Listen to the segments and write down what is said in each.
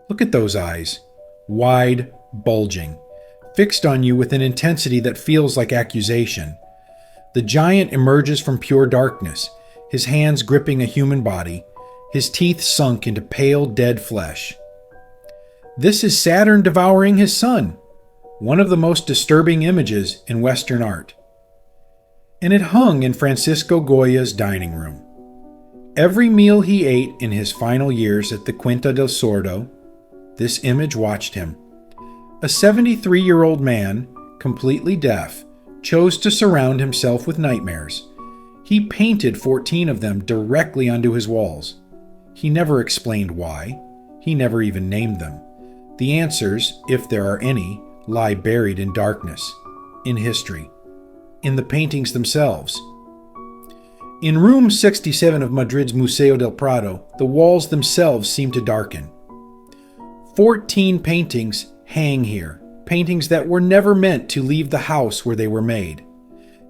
Look at those eyes, wide, bulging, fixed on you with an intensity that feels like accusation. The giant emerges from pure darkness, his hands gripping a human body, his teeth sunk into pale, dead flesh. This is Saturn devouring his son, one of the most disturbing images in Western art. And it hung in Francisco Goya's dining room. Every meal he ate in his final years at the Quinta del Sordo, this image watched him. A 73-year-old man, completely deaf, chose to surround himself with nightmares. He painted 14 of them directly onto his walls. He never explained why. He never even named them. The answers, if there are any, lie buried in darkness, in history, in the paintings themselves. In room 67 of Madrid's Museo del Prado, the walls themselves seem to darken. 14 paintings hang here, paintings that were never meant to leave the house where they were made,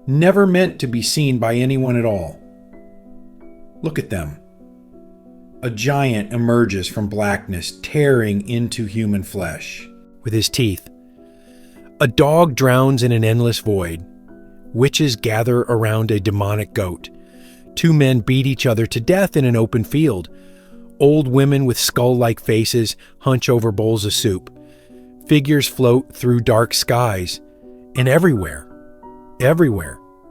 never meant to be seen by anyone at all. Look at them. A giant emerges from blackness, tearing into human flesh with his teeth. A dog drowns in an endless void. Witches gather around a demonic goat. Two men beat each other to death in an open field. Old women with skull-like faces hunch over bowls of soup. Figures float through dark skies. And everywhere,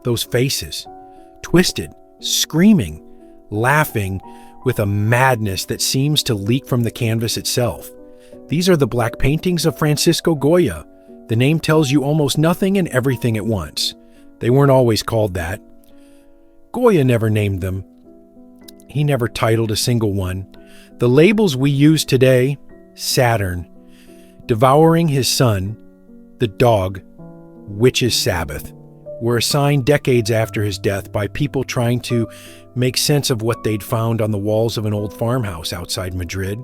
those faces, twisted, screaming, laughing with a madness that seems to leak from the canvas itself. These are the black paintings of Francisco Goya. The name tells you almost nothing and everything at once. They weren't always called that. Goya never named them. He never titled a single one. The labels we use today, Saturn, Devouring His Son, the dog, Witch's Sabbath, were assigned decades after his death by people trying to make sense of what they'd found on the walls of an old farmhouse outside Madrid.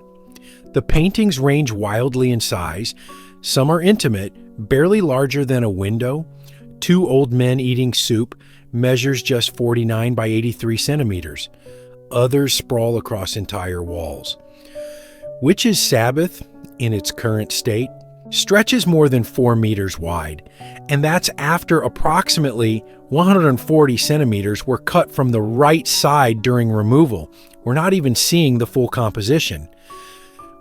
The paintings range wildly in size. Some are intimate, barely larger than a window. Two old men eating soup measures just 49 by 83 centimeters. Others sprawl across entire walls. Witch's Sabbath, in its current state, stretches more than 4 meters wide, and that's after approximately 140 centimeters were cut from the right side during removal. We're not even seeing the full composition.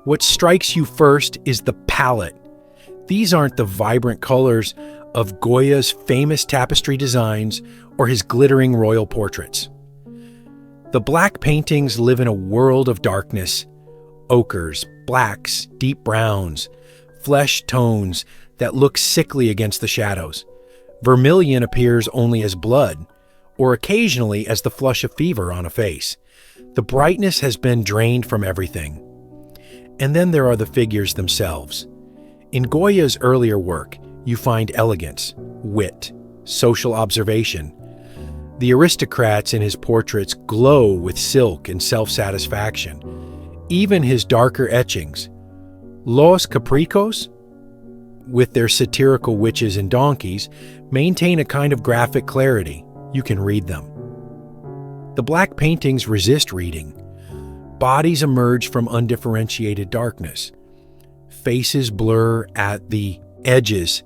What strikes you first is the palette. These aren't the vibrant colors of Goya's famous tapestry designs or his glittering royal portraits. The black paintings live in a world of darkness, ochres, blacks, deep browns, flesh tones that look sickly against the shadows. Vermilion appears only as blood, or occasionally as the flush of fever on a face. The brightness has been drained from everything. And then there are the figures themselves. In Goya's earlier work, you find elegance, wit, social observation. The aristocrats in his portraits glow with silk and self-satisfaction. Even his darker etchings, Los Capricos, with their satirical witches and donkeys, maintain a kind of graphic clarity. You can read them. The black paintings resist reading. Bodies emerge from undifferentiated darkness. Faces blur at the edges,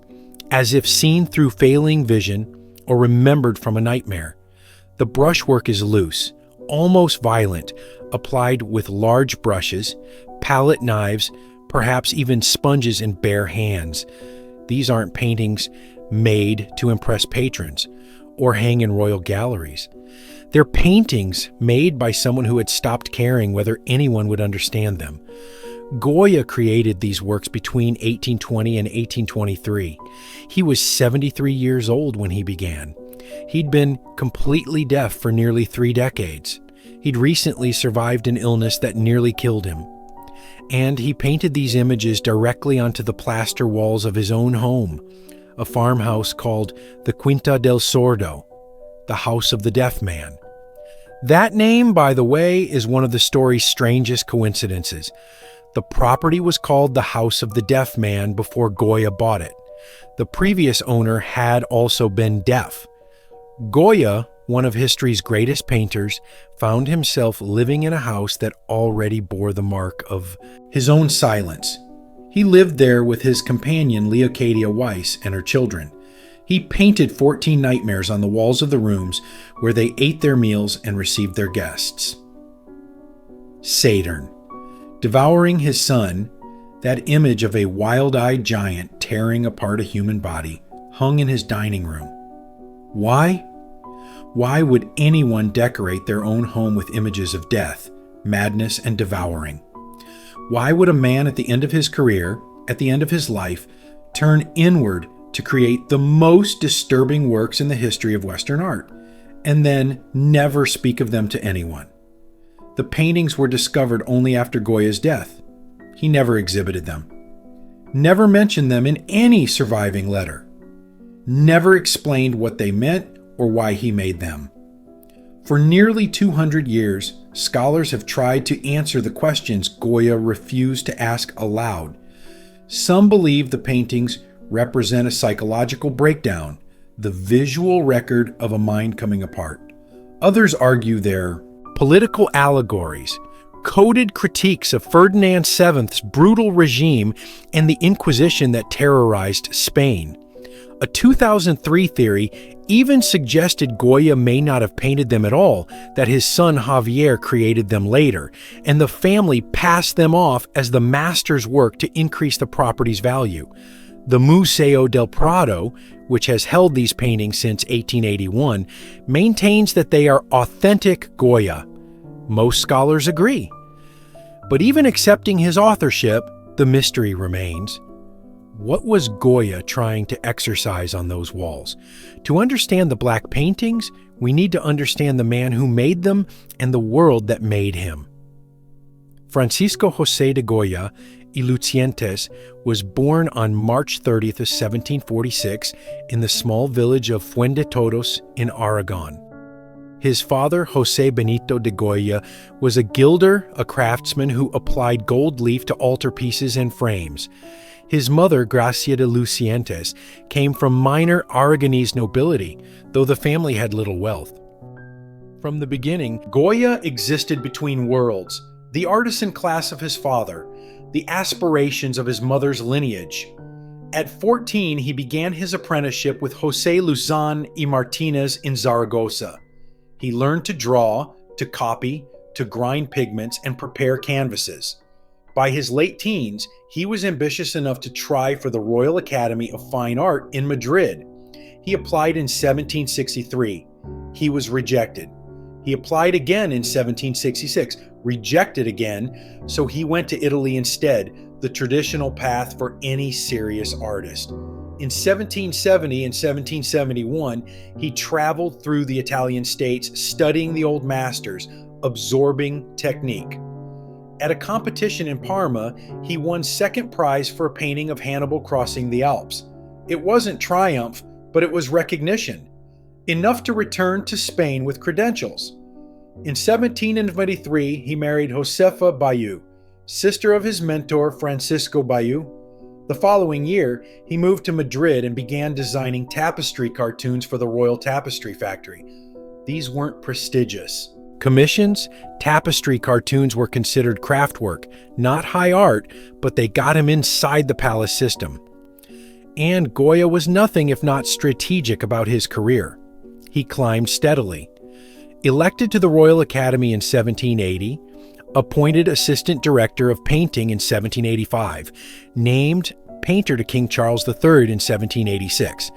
as if seen through failing vision or remembered from a nightmare. The brushwork is loose, almost violent, applied with large brushes, palette knives, perhaps even sponges in bare hands. These aren't paintings made to impress patrons or hang in royal galleries. They're paintings made by someone who had stopped caring whether anyone would understand them. Goya created these works between 1820 and 1823. He was 73 years old when he began. He'd been completely deaf for nearly 3 decades. He'd recently survived an illness that nearly killed him. And he painted these images directly onto the plaster walls of his own home, a farmhouse called the Quinta del Sordo, the House of the Deaf Man. That name, by the way, is one of the story's strangest coincidences. The property was called the House of the Deaf Man before Goya bought it. The previous owner had also been deaf. Goya, one of history's greatest painters, found himself living in a house that already bore the mark of his own silence. He lived there with his companion Leocadia Weiss and her children. He painted 14 nightmares on the walls of the rooms where they ate their meals and received their guests. Saturn, devouring his son, that image of a wild-eyed giant tearing apart a human body, hung in his dining room. Why? Why would anyone decorate their own home with images of death, madness, and devouring? Why would a man at the end of his career, at the end of his life, turn inward to create the most disturbing works in the history of Western art, and then never speak of them to anyone? The paintings were discovered only after Goya's death. He never exhibited them, never mentioned them in any surviving letter, never explained what they meant or why he made them. For nearly 200 years, scholars have tried to answer the questions Goya refused to ask aloud. Some believe the paintings represent a psychological breakdown, the visual record of a mind coming apart. Others argue they're political allegories, coded critiques of Ferdinand VII's brutal regime and the Inquisition that terrorized Spain. A 2003 theory even suggested Goya may not have painted them at all, that his son Javier created them later, and the family passed them off as the master's work to increase the property's value. The Museo del Prado, which has held these paintings since 1881, maintains that they are authentic Goya. Most scholars agree. But even accepting his authorship, the mystery remains. What was Goya trying to exercise on those walls? To understand the black paintings, we need to understand the man who made them and the world that made him. Francisco José de Goya y Lucientes was born on March 30th of 1746 in the small village of Fuendetodos in Aragon. His father, José Benito de Goya, was a gilder, a craftsman who applied gold leaf to altarpieces and frames. His mother, Gracia de Lucientes, came from minor Aragonese nobility, though the family had little wealth. From the beginning, Goya existed between worlds, the artisan class of his father, the aspirations of his mother's lineage. At 14, he began his apprenticeship with José Luzán y Martínez in Zaragoza. He learned to draw, to copy, to grind pigments, and prepare canvases. By his late teens, he was ambitious enough to try for the Royal Academy of Fine Art in Madrid. He applied in 1763. He was rejected. He applied again in 1766, rejected again, so he went to Italy instead, the traditional path for any serious artist. In 1770 and 1771, he traveled through the Italian states, studying the old masters, absorbing technique. At a competition in Parma, he won second prize for a painting of Hannibal crossing the Alps. It wasn't triumph, but it was recognition, enough to return to Spain with credentials. In 1723, he married Josefa Bayeu, sister of his mentor Francisco Bayeu. The following year, he moved to Madrid and began designing tapestry cartoons for the Royal Tapestry Factory. These weren't prestigious commissions. Tapestry cartoons were considered craft work, not high art, but they got him inside the palace system. And Goya was nothing if not strategic about his career. He climbed steadily. Elected to the Royal Academy in 1780, appointed assistant director of painting in 1785, named painter to King Charles III in 1786.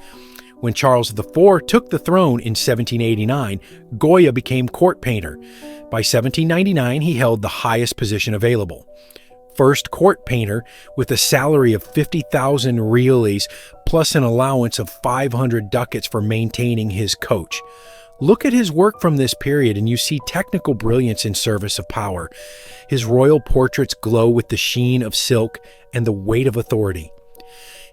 When Charles IV took the throne in 1789, Goya became court painter. By 1799, he held the highest position available. First court painter with a salary of 50,000 reales plus an allowance of 500 ducats for maintaining his coach. Look at his work from this period and you see technical brilliance in service of power. His royal portraits glow with the sheen of silk and the weight of authority.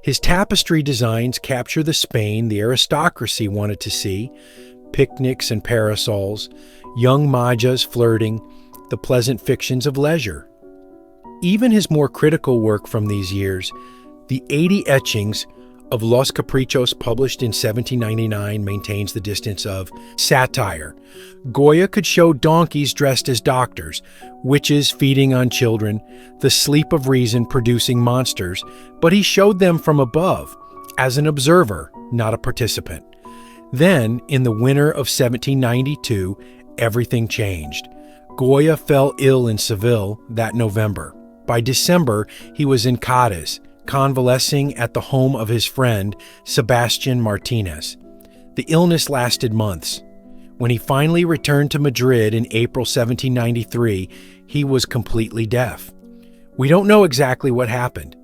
His tapestry designs capture the Spain the aristocracy wanted to see: picnics and parasols, young majas flirting, the pleasant fictions of leisure. Even his more critical work from these years, the 80 etchings of Los Caprichos, published in 1799, maintains the distance of satire. Goya could show donkeys dressed as doctors, witches feeding on children, the sleep of reason producing monsters, but he showed them from above, as an observer, not a participant. Then, in the winter of 1792, everything changed. Goya fell ill in Seville that November. By December, he was in Cadiz, convalescing at the home of his friend, Sebastian Martinez. The illness lasted months. When he finally returned to Madrid in April 1793, he was completely deaf. We don't know exactly what happened.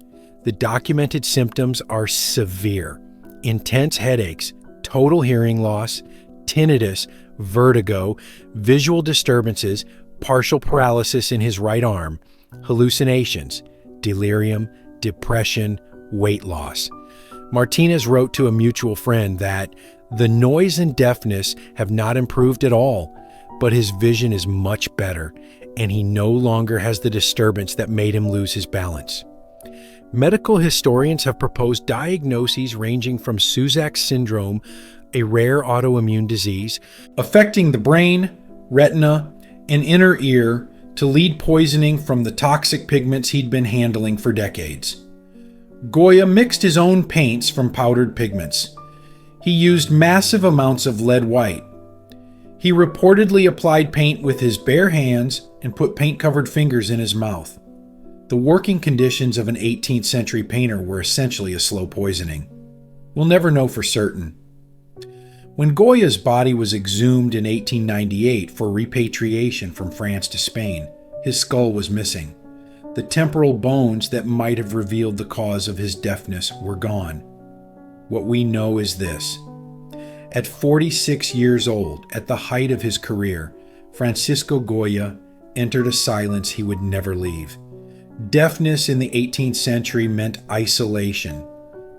The documented symptoms are severe: intense headaches, total hearing loss, tinnitus, vertigo, visual disturbances, partial paralysis in his right arm, hallucinations, delirium, depression, weight loss. Martinez wrote to a mutual friend that the noise and deafness have not improved at all, but his vision is much better, and he no longer has the disturbance that made him lose his balance. Medical historians have proposed diagnoses ranging from Suzak's syndrome, a rare autoimmune disease, affecting the brain, retina, and inner ear, to lead poisoning from the toxic pigments he'd been handling for decades. Goya mixed his own paints from powdered pigments. He used massive amounts of lead white. He reportedly applied paint with his bare hands and put paint-covered fingers in his mouth. The working conditions of an 18th century painter were essentially a slow poisoning. We'll never know for certain. When Goya's body was exhumed in 1898 for repatriation from France to Spain, his skull was missing. The temporal bones that might have revealed the cause of his deafness were gone. What we know is this. At 46 years old, at the height of his career, Francisco Goya entered a silence he would never leave. Deafness in the 18th century meant isolation.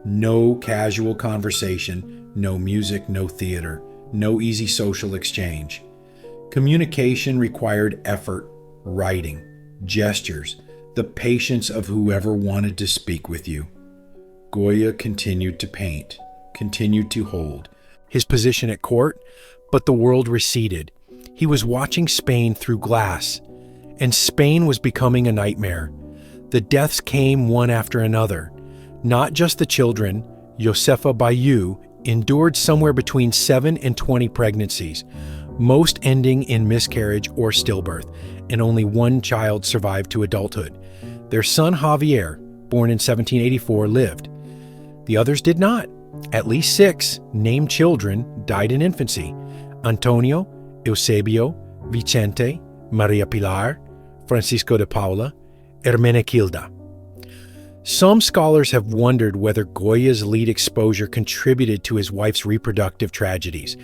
No casual conversation, no music, no theater, no easy social exchange. Communication required effort, writing, gestures, the patience of whoever wanted to speak with you. Goya continued to paint, continued to hold his position at court, but the world receded. He was watching Spain through glass, and Spain was becoming a nightmare. The deaths came one after another. Not just the children. Josefa Bayou endured somewhere between 7 and 20 pregnancies, most ending in miscarriage or stillbirth, and only one child survived to adulthood. Their son Javier, born in 1784, lived. The others did not. At least 6 named children died in infancy: Antonio, Eusebio, Vicente, Maria Pilar, Francisco de Paula, Hermenegilda. Some scholars have wondered whether Goya's lead exposure contributed to his wife's reproductive tragedies.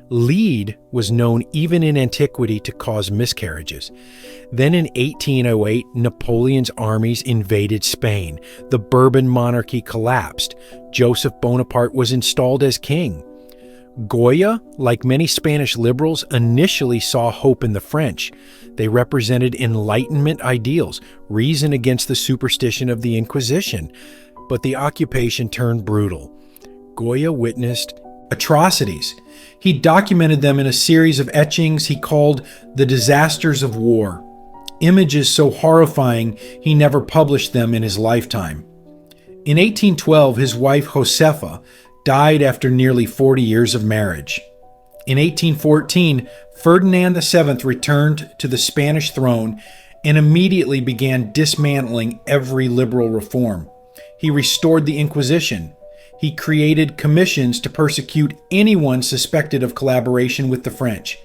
Lead was known even in antiquity to cause miscarriages. Then in 1808, Napoleon's armies invaded Spain. The Bourbon monarchy collapsed. Joseph Bonaparte was installed as king. Goya, like many Spanish liberals, initially saw hope in the French. They represented Enlightenment ideals, reason against the superstition of the Inquisition. But the occupation turned brutal. Goya witnessed atrocities. He documented them in a series of etchings he called The Disasters of War. Images so horrifying he never published them in his lifetime. In 1812, his wife Josefa died after nearly 40 years of marriage. In 1814, Ferdinand VII returned to the Spanish throne and immediately began dismantling every liberal reform. He restored the Inquisition. He created commissions to persecute anyone suspected of collaboration with the French.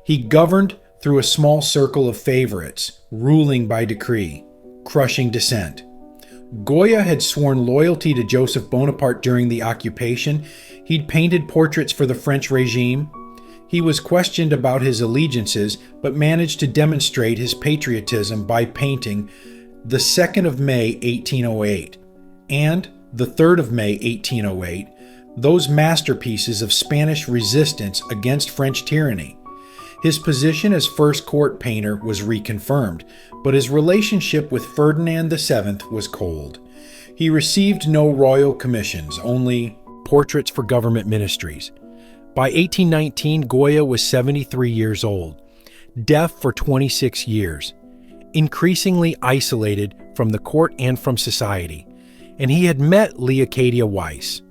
He governed through a small circle of favorites, ruling by decree, crushing dissent. Goya had sworn loyalty to Joseph Bonaparte during the occupation. He'd painted portraits for the French regime. He was questioned about his allegiances, but managed to demonstrate his patriotism by painting the 2nd of May, 1808, and the 3rd of May, 1808, those masterpieces of Spanish resistance against French tyranny. His position as first court painter was reconfirmed, but his relationship with Ferdinand VII was cold. He received no royal commissions, only portraits for government ministries. By 1819, Goya was 73 years old, deaf for 26 years, increasingly isolated from the court and from society, and he had met Leocadia Weiss.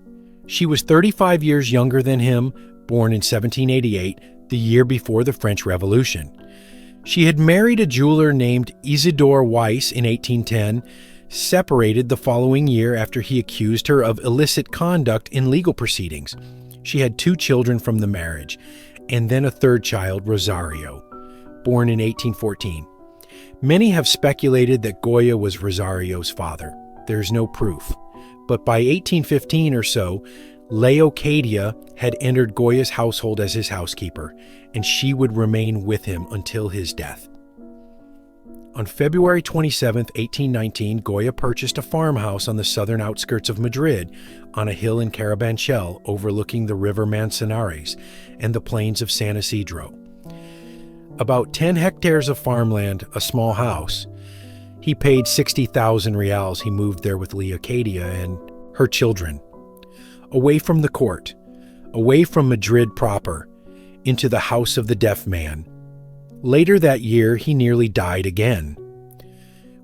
She was 35 years younger than him, born in 1788, the year before the French Revolution. She had married a jeweler named Isidore Weiss in 1810, separated the following year after he accused her of illicit conduct in legal proceedings. She had 2 children from the marriage, and then a third child, Rosario, born in 1814. Many have speculated that Goya was Rosario's father. There's no proof. But by 1815 or so, Leocadia had entered Goya's household as his housekeeper, and she would remain with him until his death. On February 27, 1819, Goya purchased a farmhouse on the southern outskirts of Madrid, on a hill in Carabanchel overlooking the river Manzanares and the plains of San Isidro. About 10 hectares of farmland, a small house. He paid 60,000 reals. He moved there with Leocadia and her children. Away from the court, away from Madrid proper, into the house of the deaf man. Later that year, he nearly died again.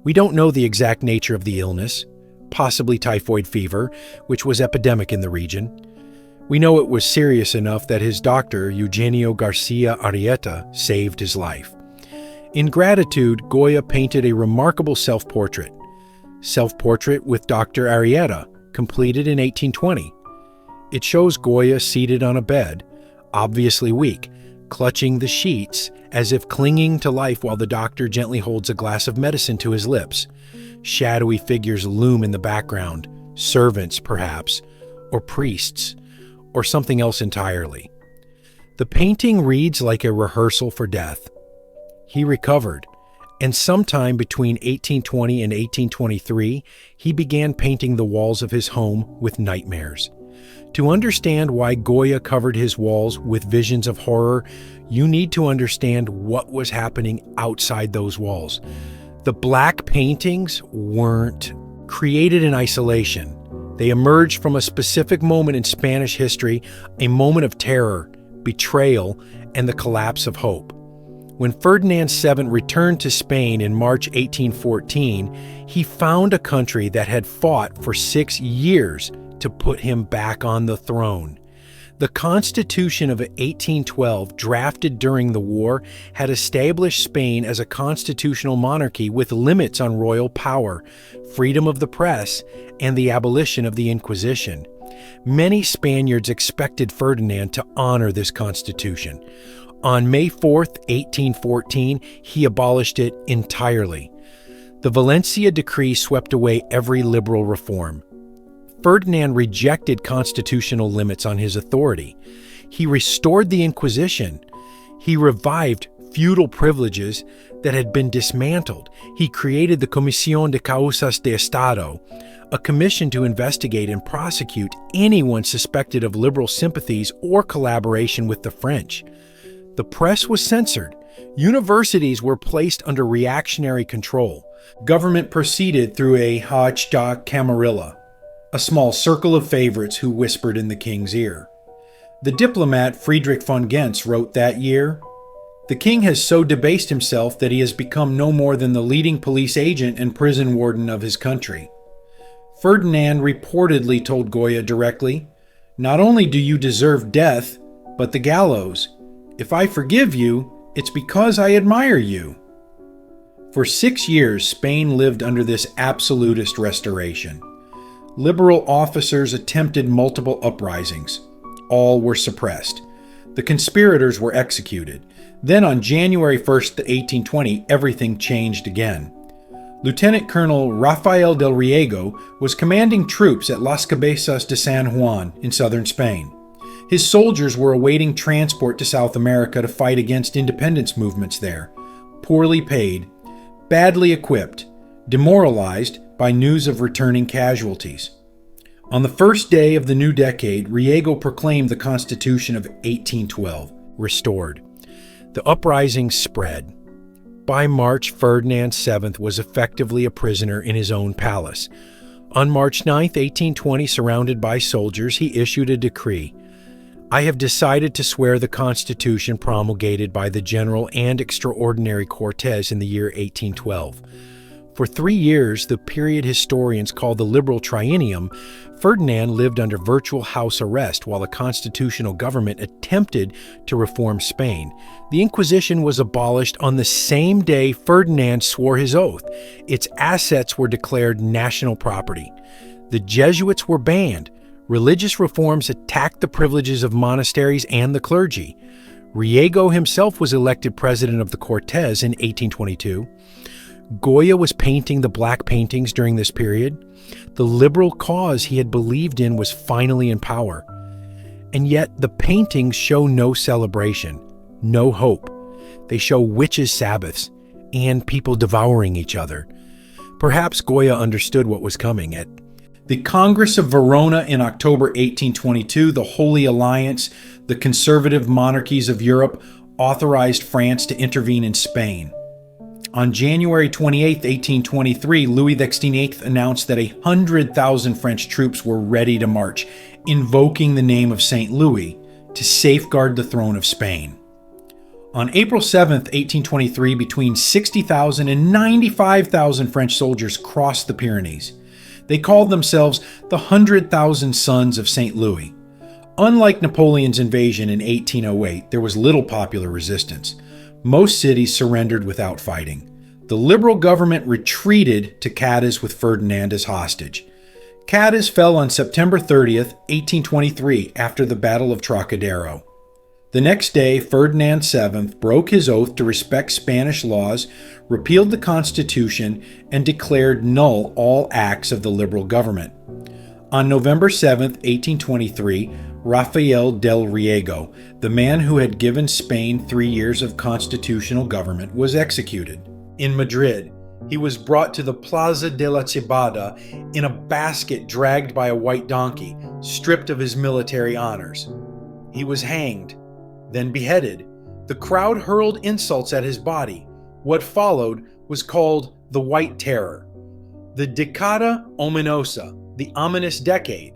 We don't know the exact nature of the illness, possibly typhoid fever, which was epidemic in the region. We know it was serious enough that his doctor, Eugenio Garcia Arrieta, saved his life. In gratitude, Goya painted a remarkable self-portrait with Dr. Arrieta, completed in 1820. It shows Goya seated on a bed, obviously weak, clutching the sheets as if clinging to life while the doctor gently holds a glass of medicine to his lips. Shadowy figures loom in the background, servants perhaps, or priests, or something else entirely. The painting reads like a rehearsal for death. He recovered, and sometime between 1820 and 1823, he began painting the walls of his home with nightmares. To understand why Goya covered his walls with visions of horror, you need to understand what was happening outside those walls. The black paintings weren't created in isolation. They emerged from a specific moment in Spanish history, a moment of terror, betrayal, and the collapse of hope. When Ferdinand VII returned to Spain in March 1814, he found a country that had fought for 6 years to put him back on the throne. The Constitution of 1812, drafted during the war, had established Spain as a constitutional monarchy with limits on royal power, freedom of the press, and the abolition of the Inquisition. Many Spaniards expected Ferdinand to honor this constitution. On May 4, 1814, he abolished it entirely. The Valencia Decree swept away every liberal reform. Ferdinand rejected constitutional limits on his authority. He restored the Inquisition. He revived feudal privileges that had been dismantled. He created the Comisión de Causas de Estado, a commission to investigate and prosecute anyone suspected of liberal sympathies or collaboration with the French. The press was censored. Universities were placed under reactionary control. Government proceeded through a Haachta Camarilla, a small circle of favorites who whispered in the king's ear. The diplomat Friedrich von Gentz wrote that year, "The king has so debased himself that he has become no more than the leading police agent and prison warden of his country." Ferdinand reportedly told Goya directly, "Not only do you deserve death, but the gallows. If I forgive you, it's because I admire you." For 6 years, Spain lived under this absolutist restoration. Liberal officers attempted multiple uprisings. All were suppressed. The conspirators were executed. Then on January 1st, 1820, everything changed again. Lieutenant Colonel Rafael del Riego was commanding troops at Las Cabezas de San Juan in southern Spain. His soldiers were awaiting transport to South America to fight against independence movements there, poorly paid, badly equipped, demoralized by news of returning casualties. On the first day of the new decade, Riego proclaimed the Constitution of 1812 restored. The uprising spread. By March, Ferdinand VII was effectively a prisoner in his own palace. On March 9, 1820, surrounded by soldiers, he issued a decree. I have decided to swear the Constitution promulgated by the General and Extraordinary Cortes in the year 1812. For 3 years, the period historians call the Liberal Triennium, Ferdinand lived under virtual house arrest while the constitutional government attempted to reform Spain. The Inquisition was abolished on the same day Ferdinand swore his oath. Its assets were declared national property. The Jesuits were banned. Religious reforms attacked the privileges of monasteries and the clergy. Riego himself was elected president of the Cortes in 1822. Goya was painting the black paintings during this period. The liberal cause he had believed in was finally in power. And yet the paintings show no celebration, no hope. They show witches' Sabbaths and people devouring each other. Perhaps Goya understood what was coming. At the Congress of Verona in October 1822, the Holy Alliance, the conservative monarchies of Europe, authorized France to intervene in Spain. On January 28, 1823, Louis XVIII announced that 100,000 French troops were ready to march, invoking the name of St. Louis to safeguard the throne of Spain. On April 7, 1823, between 60,000 and 95,000 French soldiers crossed the Pyrenees. They called themselves the 100,000 Sons of St. Louis. Unlike Napoleon's invasion in 1808, there was little popular resistance. Most cities surrendered without fighting. The liberal government retreated to Cadiz with Ferdinand as hostage. Cadiz fell on September 30th, 1823, after the Battle of Trocadero. The next day, Ferdinand VII broke his oath to respect Spanish laws, repealed the Constitution, and declared null all acts of the liberal government. On November 7, 1823, Rafael del Riego, the man who had given Spain 3 years of constitutional government, was executed. In Madrid, he was brought to the Plaza de la Cebada in a basket dragged by a white donkey, stripped of his military honors. He was hanged, then beheaded. The crowd hurled insults at his body. What followed was called the White Terror, the Decada Ominosa, the ominous decade.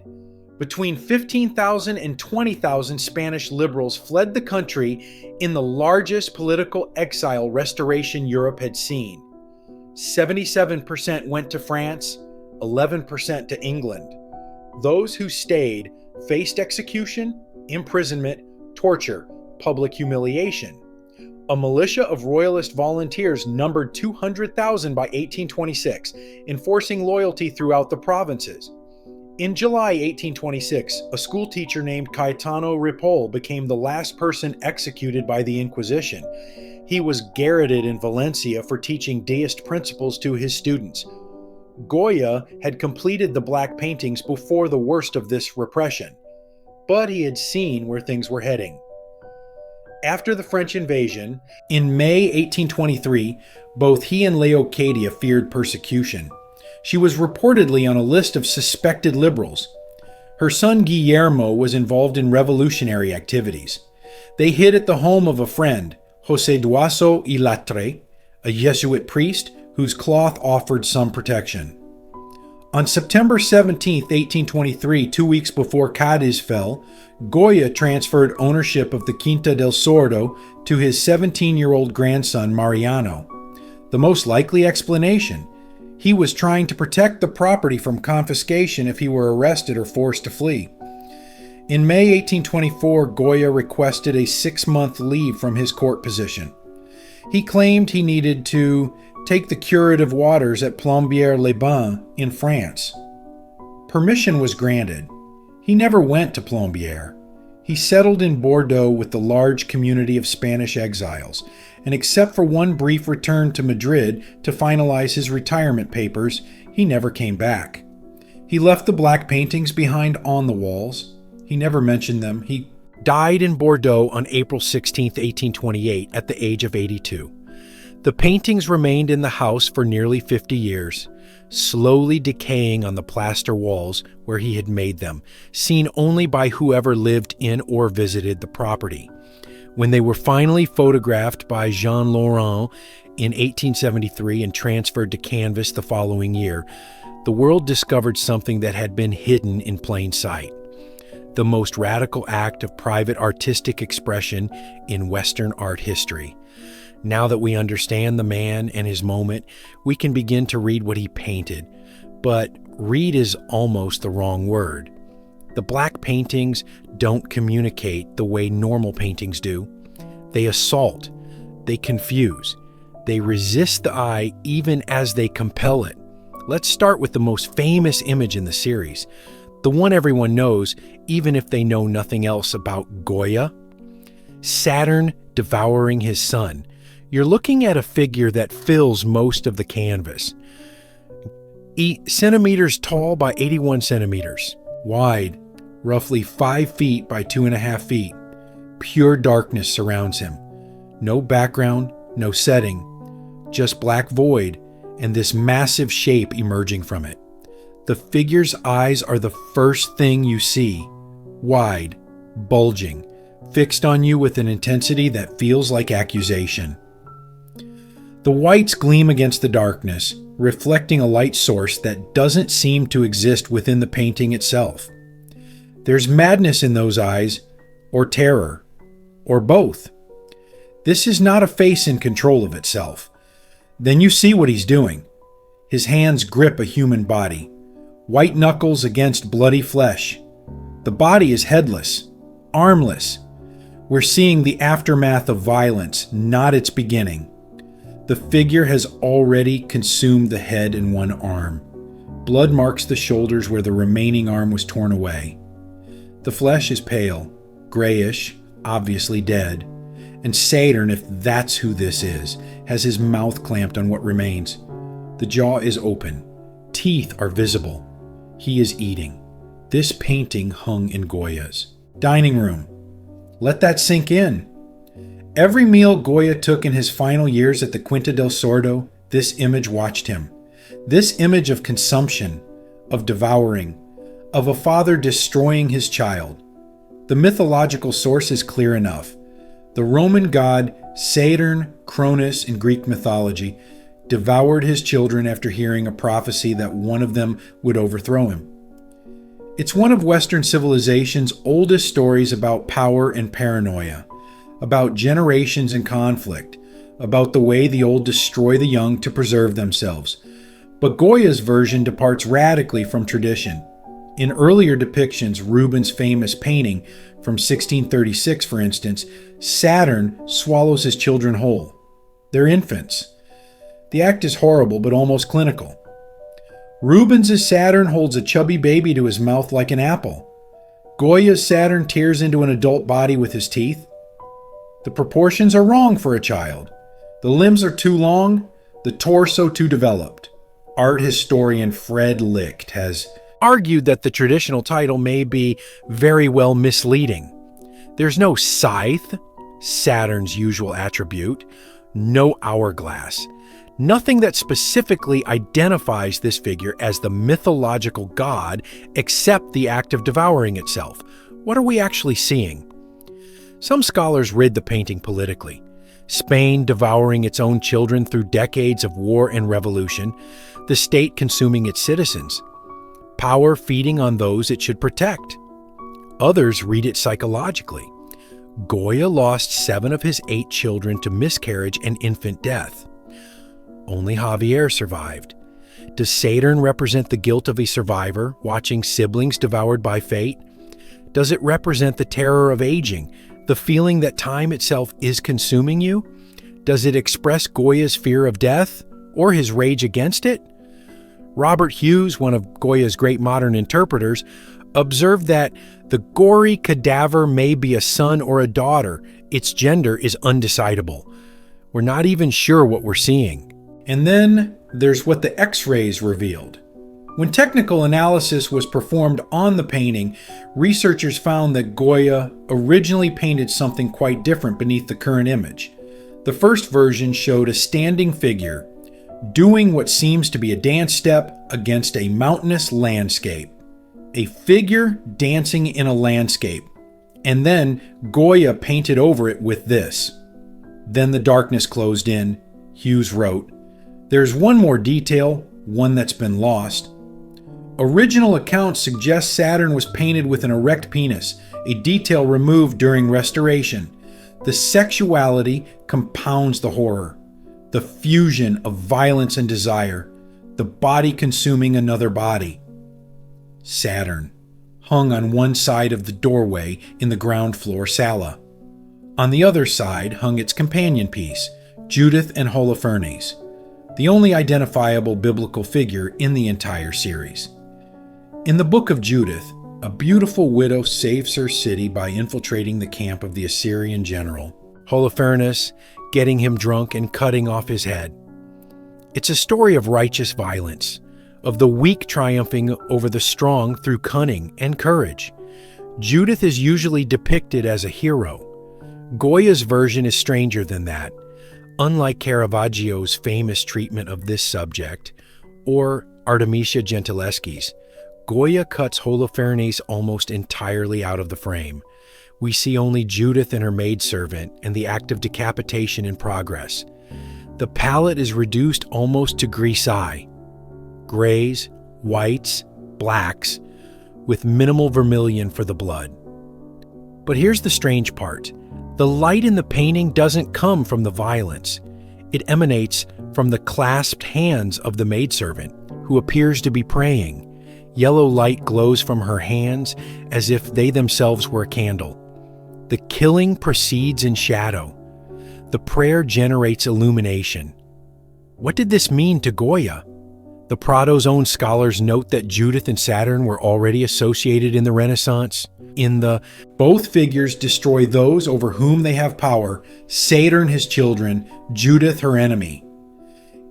Between 15,000 and 20,000 Spanish liberals fled the country in the largest political exile Restoration Europe had seen. 77% went to France, 11% to England. Those who stayed faced execution, imprisonment, torture, public humiliation. A militia of royalist volunteers numbered 200,000 by 1826, enforcing loyalty throughout the provinces. In July 1826, a schoolteacher named Caetano Ripoll became the last person executed by the Inquisition. He was garroted in Valencia for teaching deist principles to his students. Goya had completed the black paintings before the worst of this repression, but he had seen where things were heading. After the French invasion, in May 1823, both he and Leocadia feared persecution. She was reportedly on a list of suspected liberals. Her son Guillermo was involved in revolutionary activities. They hid at the home of a friend, José Duaso y Latre, a Jesuit priest whose cloth offered some protection. On September 17, 1823, 2 weeks before Cadiz fell, Goya transferred ownership of the Quinta del Sordo to his 17-year-old grandson Mariano. The most likely explanation: he was trying to protect the property from confiscation if he were arrested or forced to flee. In May 1824, Goya requested a 6-month leave from his court position. He claimed he needed to take the curative waters at Plombières-les-Bains in France. Permission was granted. He never went to Plombières. He settled in Bordeaux with the large community of Spanish exiles, and except for one brief return to Madrid to finalize his retirement papers, he never came back. He left the black paintings behind on the walls. He never mentioned them. He died in Bordeaux on April 16, 1828, at the age of 82. The paintings remained in the house for nearly 50 years, slowly decaying on the plaster walls where he had made them, seen only by whoever lived in or visited the property. When they were finally photographed by Jean Laurent in 1873 and transferred to canvas the following year, the world discovered something that had been hidden in plain sight. The most radical act of private artistic expression in Western art history. Now that we understand the man and his moment, we can begin to read what he painted. But read is almost the wrong word. The black paintings don't communicate the way normal paintings do. They assault, they confuse, they resist the eye even as they compel it. Let's start with the most famous image in the series, the one everyone knows, even if they know nothing else about Goya. Saturn Devouring His Son. You're looking at a figure that fills most of the canvas. 8 centimeters tall by 81 centimeters wide, roughly 5 feet by 2.5 feet. Pure darkness surrounds him. No background, no setting, just black void and this massive shape emerging from it. The figure's eyes are the first thing you see. Wide, bulging, fixed on you with an intensity that feels like accusation. The whites gleam against the darkness, reflecting a light source that doesn't seem to exist within the painting itself. There's madness in those eyes, or terror, or both. This is not a face in control of itself. Then you see what he's doing. His hands grip a human body, white knuckles against bloody flesh. The body is headless, armless. We're seeing the aftermath of violence, not its beginning. The figure has already consumed the head and one arm. Blood marks the shoulders where the remaining arm was torn away. The flesh is pale, grayish, obviously dead. And Saturn, if that's who this is, has his mouth clamped on what remains. The jaw is open. Teeth are visible. He is eating. This painting hung in Goya's dining room. Let that sink in. Every meal Goya took in his final years at the Quinta del Sordo, this image watched him. This image of consumption, of devouring, of a father destroying his child. The mythological source is clear enough. The Roman god Saturn, Cronus in Greek mythology, devoured his children after hearing a prophecy that one of them would overthrow him. It's one of Western civilization's oldest stories about power and paranoia, about generations and conflict, about the way the old destroy the young to preserve themselves. But Goya's version departs radically from tradition. In earlier depictions, Rubens' famous painting from 1636, for instance, Saturn swallows his children whole. They're infants. The act is horrible, but almost clinical. Rubens' Saturn holds a chubby baby to his mouth like an apple. Goya's Saturn tears into an adult body with his teeth. The proportions are wrong for a child. The limbs are too long, the torso too developed. Art historian Fred Licht has argued that the traditional title may be very well misleading. There's no scythe, Saturn's usual attribute, no hourglass, nothing that specifically identifies this figure as the mythological god except the act of devouring itself. What are we actually seeing? Some scholars rid the painting politically. Spain devouring its own children through decades of war and revolution, the state consuming its citizens, power feeding on those it should protect. Others read it psychologically. Goya lost 7 of his 8 children to miscarriage and infant death. Only Javier survived. Does Saturn represent the guilt of a survivor watching siblings devoured by fate? Does it represent the terror of aging, the feeling that time itself is consuming you? Does it express Goya's fear of death or his rage against it? Robert Hughes, one of Goya's great modern interpreters, observed that the gory cadaver may be a son or a daughter. Its gender is undecidable. We're not even sure what we're seeing. And then there's what the X-rays revealed. When technical analysis was performed on the painting, researchers found that Goya originally painted something quite different beneath the current image. The first version showed a standing figure doing what seems to be a dance step against a mountainous landscape. A figure dancing in a landscape. And then Goya painted over it with this. Then the darkness closed in, Hughes wrote. There's one more detail, one that's been lost. Original accounts suggest Saturn was painted with an erect penis, a detail removed during restoration. The sexuality compounds the horror, the fusion of violence and desire, the body consuming another body. Saturn, hung on one side of the doorway in the ground floor sala. On the other side hung its companion piece, Judith and Holofernes, the only identifiable biblical figure in the entire series. In the book of Judith, a beautiful widow saves her city by infiltrating the camp of the Assyrian general, Holofernes, getting him drunk and cutting off his head. It's a story of righteous violence, of the weak triumphing over the strong through cunning and courage. Judith is usually depicted as a hero. Goya's version is stranger than that. Unlike Caravaggio's famous treatment of this subject, or Artemisia Gentileschi's, Goya cuts Holofernes almost entirely out of the frame. We see only Judith and her maidservant and the act of decapitation in progress. The palette is reduced almost to grisaille. Grays, whites, blacks, with minimal vermilion for the blood. But here's the strange part. The light in the painting doesn't come from the violence. It emanates from the clasped hands of the maidservant, who appears to be praying. Yellow light glows from her hands as if they themselves were a candle. The killing proceeds in shadow. The prayer generates illumination. What did this mean to Goya? The Prado's own scholars note that Judith and Saturn were already associated in the Renaissance. In the both figures destroy those over whom they have power, Saturn his children, Judith her enemy.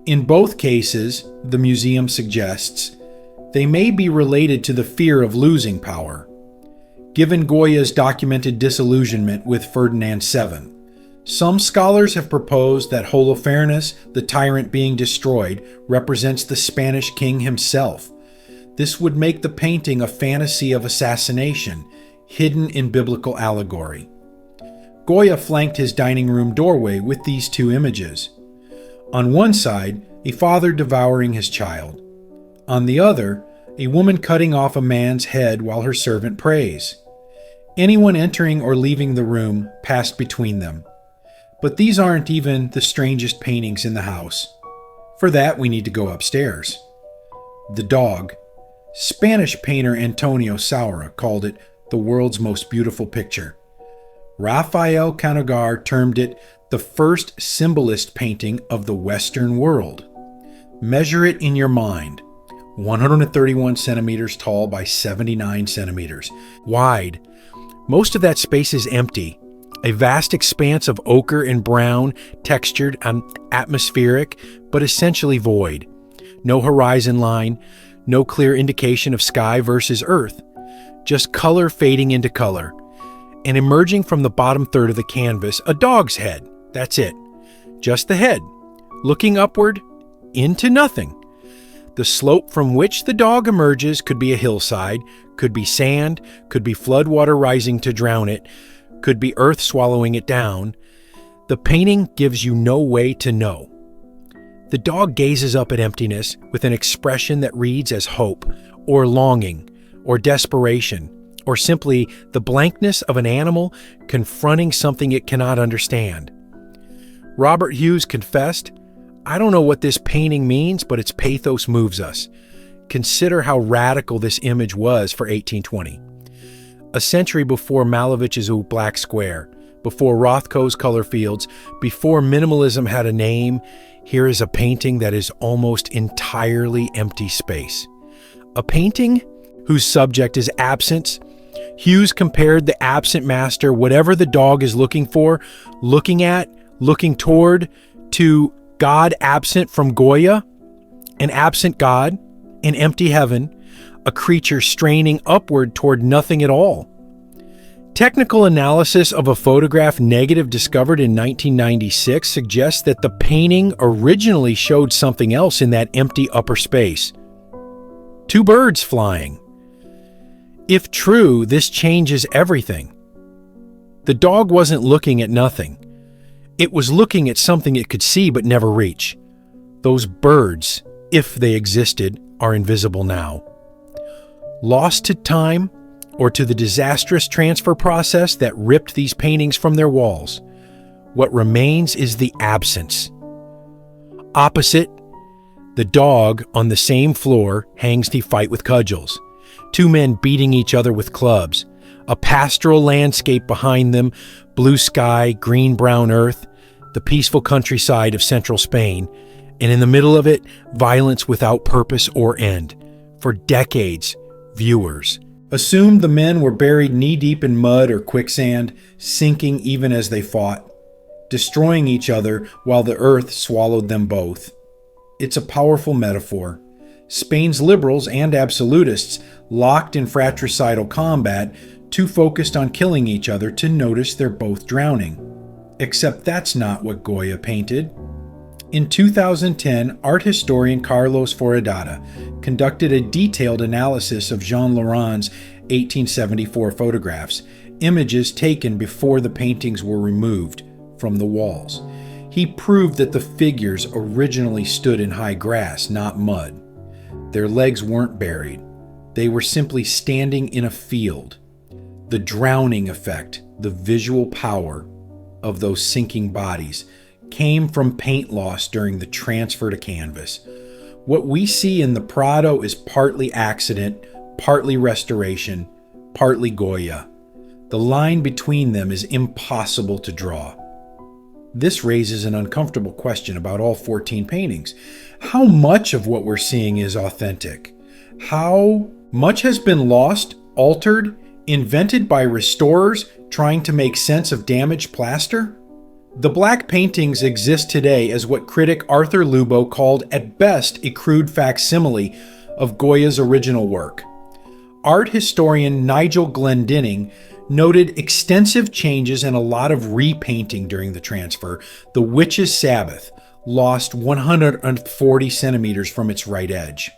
In both cases, the museum suggests, they may be related to the fear of losing power. Given Goya's documented disillusionment with Ferdinand VII, some scholars have proposed that Holofernes, the tyrant being destroyed, represents the Spanish king himself. This would make the painting a fantasy of assassination, hidden in biblical allegory. Goya flanked his dining room doorway with these two images. On one side, a father devouring his child. On the other, a woman cutting off a man's head while her servant prays. Anyone entering or leaving the room passed between them. But these aren't even the strangest paintings in the house. For that, we need to go upstairs. The dog. Spanish painter Antonio Saura called it the world's most beautiful picture. Rafael Canegar termed it the first symbolist painting of the Western world. Measure it in your mind. 131 centimeters tall by 79 centimeters wide. Most of that space is empty. A vast expanse of ochre and brown, textured and atmospheric, but essentially void. No horizon line, no clear indication of sky versus earth. Just color fading into color. And emerging from the bottom third of the canvas, a dog's head. That's it. Just the head. Looking upward, into nothing. The slope from which the dog emerges could be a hillside, could be sand, could be floodwater rising to drown it, could be earth swallowing it down. The painting gives you no way to know. The dog gazes up at emptiness with an expression that reads as hope, or longing, or desperation, or simply the blankness of an animal confronting something it cannot understand. Robert Hughes confessed, "I don't know what this painting means, but its pathos moves us." Consider how radical this image was for 1820. A century before Malevich's Black Square, before Rothko's Color Fields, before minimalism had a name, here is a painting that is almost entirely empty space. A painting whose subject is absence. Hughes compared the absent master, whatever the dog is looking for, looking at, looking toward, to God absent from Goya, an absent God, an empty heaven, a creature straining upward toward nothing at all. Technical analysis of a photograph negative discovered in 1996 suggests that the painting originally showed something else in that empty upper space. Two birds flying. If true, this changes everything. The dog wasn't looking at nothing. It was looking at something it could see but never reach. Those birds, if they existed, are invisible now. Lost to time or to the disastrous transfer process that ripped these paintings from their walls, what remains is the absence. Opposite, the dog on the same floor hangs to fight with cudgels. Two men beating each other with clubs. A pastoral landscape behind them, blue sky, green-brown earth, the peaceful countryside of central Spain, and in the middle of it, violence without purpose or end. For decades, viewers assumed the men were buried knee-deep in mud or quicksand, sinking even as they fought, destroying each other while the earth swallowed them both. It's a powerful metaphor. Spain's liberals and absolutists, locked in fratricidal combat, too focused on killing each other to notice they're both drowning. Except that's not what Goya painted. In 2010, art historian Carlos Foradada conducted a detailed analysis of Jean Laurent's 1874 photographs, images taken before the paintings were removed from the walls. He proved that the figures originally stood in high grass, not mud. Their legs weren't buried. They were simply standing in a field. The drowning effect, the visual power of those sinking bodies, came from paint loss during the transfer to canvas. What we see in the Prado is partly accident, partly restoration, partly Goya. The line between them is impossible to draw. This raises an uncomfortable question about all 14 paintings. How much of what we're seeing is authentic? How much has been lost, altered, invented by restorers trying to make sense of damaged plaster? The black paintings exist today as what critic Arthur Lubo called at best a crude facsimile of Goya's original work. Art historian Nigel Glendinning noted extensive changes and a lot of repainting during the transfer. The Witch's Sabbath lost 140 centimeters from its right edge.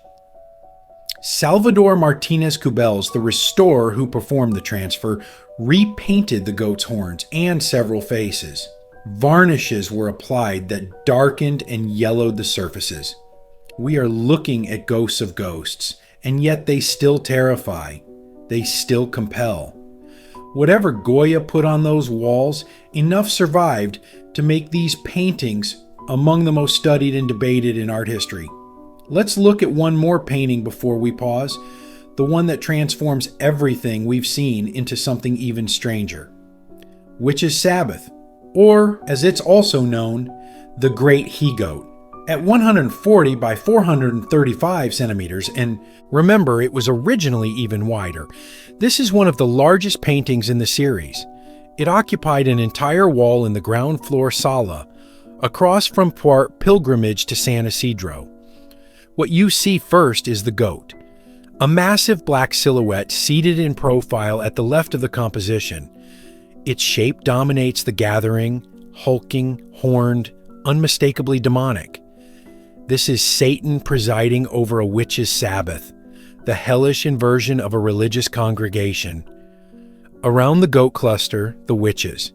Salvador Martinez Cubells, the restorer who performed the transfer, repainted the goat's horns and several faces. Varnishes were applied that darkened and yellowed the surfaces. We are looking at ghosts of ghosts, and yet they still terrify. They still compel. Whatever Goya put on those walls, enough survived to make these paintings among the most studied and debated in art history. Let's look at one more painting before we pause, the one that transforms everything we've seen into something even stranger. Witch's Sabbath, or as it's also known, the Great He-Goat. At 140 by 435 centimeters, and remember it was originally even wider, this is one of the largest paintings in the series. It occupied an entire wall in the ground floor sala, across from Pilgrimage to San Isidro. What you see first is the goat, a massive black silhouette seated in profile at the left of the composition. Its shape dominates the gathering, hulking, horned, unmistakably demonic. This is Satan presiding over a witch's Sabbath, the hellish inversion of a religious congregation. Around the goat cluster, the witches.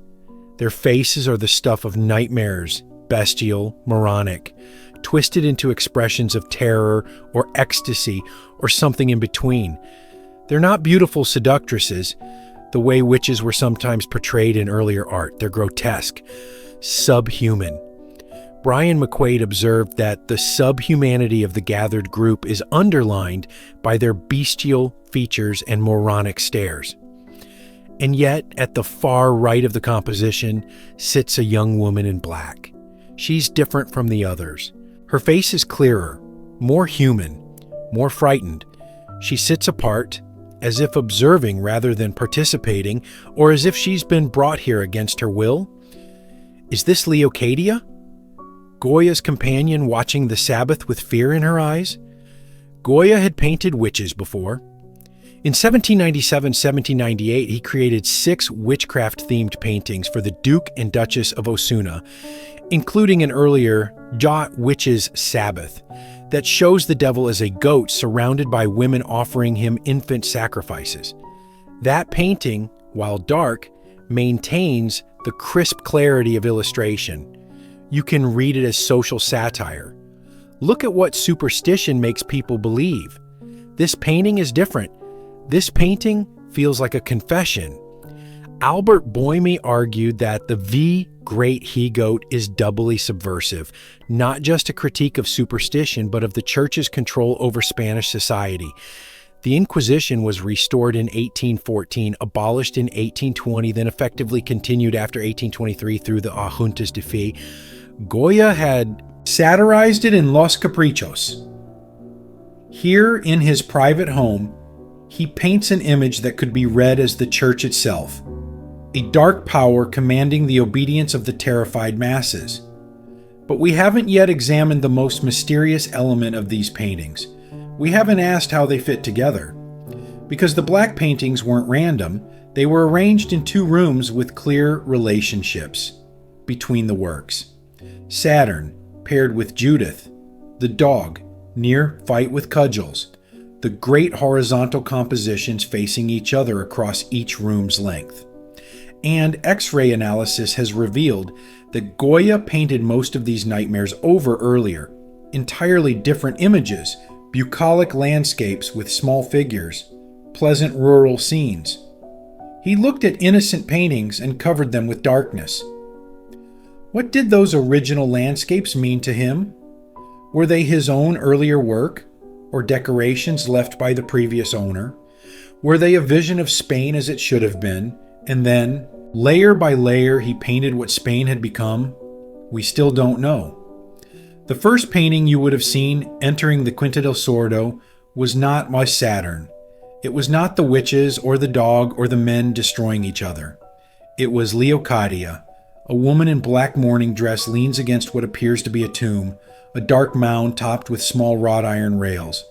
Their faces are the stuff of nightmares, bestial, moronic, twisted into expressions of terror or ecstasy or something in between. They're not beautiful seductresses, the way witches were sometimes portrayed in earlier art. They're grotesque, subhuman. Brian McQuaid observed that the subhumanity of the gathered group is underlined by their bestial features and moronic stares. And yet, at the far right of the composition sits a young woman in black. She's different from the others. Her face is clearer, more human, more frightened. She sits apart, as if observing rather than participating, or as if she's been brought here against her will. Is this Leocadia? Goya's companion watching the Sabbath with fear in her eyes? Goya had painted witches before. In 1797-1798, he created 6 witchcraft-themed paintings for the Duke and Duchess of Osuna, including an earlier Witch's Sabbath that shows the devil as a goat surrounded by women offering him infant sacrifices. That painting, while dark, maintains the crisp clarity of illustration. You can read it as social satire. Look at what superstition makes people believe. This painting is different. This painting feels like a confession. Albert Boimy argued that the V Great He-Goat is doubly subversive, not just a critique of superstition, but of the Church's control over Spanish society. The Inquisition was restored in 1814, abolished in 1820, then effectively continued after 1823 through the Juntas de Fe. Goya had satirized it in Los Caprichos. Here in his private home, he paints an image that could be read as the Church itself, a dark power commanding the obedience of the terrified masses. But we haven't yet examined the most mysterious element of these paintings. We haven't asked how they fit together. Because the black paintings weren't random, they were arranged in two rooms with clear relationships between the works. Saturn, paired with Judith, the dog, near fight with cudgels, the great horizontal compositions facing each other across each room's length. And X-ray analysis has revealed that Goya painted most of these nightmares over earlier, entirely different images, bucolic landscapes with small figures, pleasant rural scenes. He looked at innocent paintings and covered them with darkness. What did those original landscapes mean to him? Were they his own earlier work, or decorations left by the previous owner? Were they a vision of Spain as it should have been, and then, layer by layer, he painted what Spain had become? We still don't know. The first painting you would have seen entering the Quinta del Sordo was not my Saturn. It was not the witches or the dog or the men destroying each other. It was Leocadia. A woman in black mourning dress leans against what appears to be a tomb, a dark mound topped with small wrought iron rails,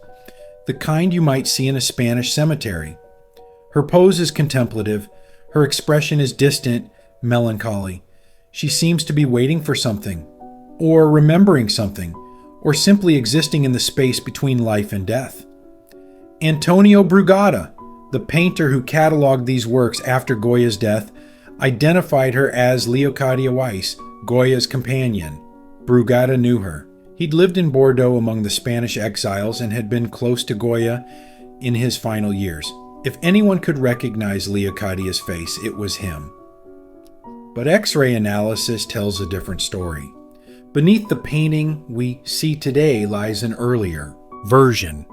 the kind you might see in a Spanish cemetery. Her pose is contemplative. Her expression is distant, melancholy. She seems to be waiting for something, or remembering something, or simply existing in the space between life and death. Antonio Brugada, the painter who cataloged these works after Goya's death, identified her as Leocadia Weiss, Goya's companion. Brugada knew her. He'd lived in Bordeaux among the Spanish exiles and had been close to Goya in his final years. If anyone could recognize Leocadia's face, it was him. But X-ray analysis tells a different story. Beneath the painting we see today lies an earlier version.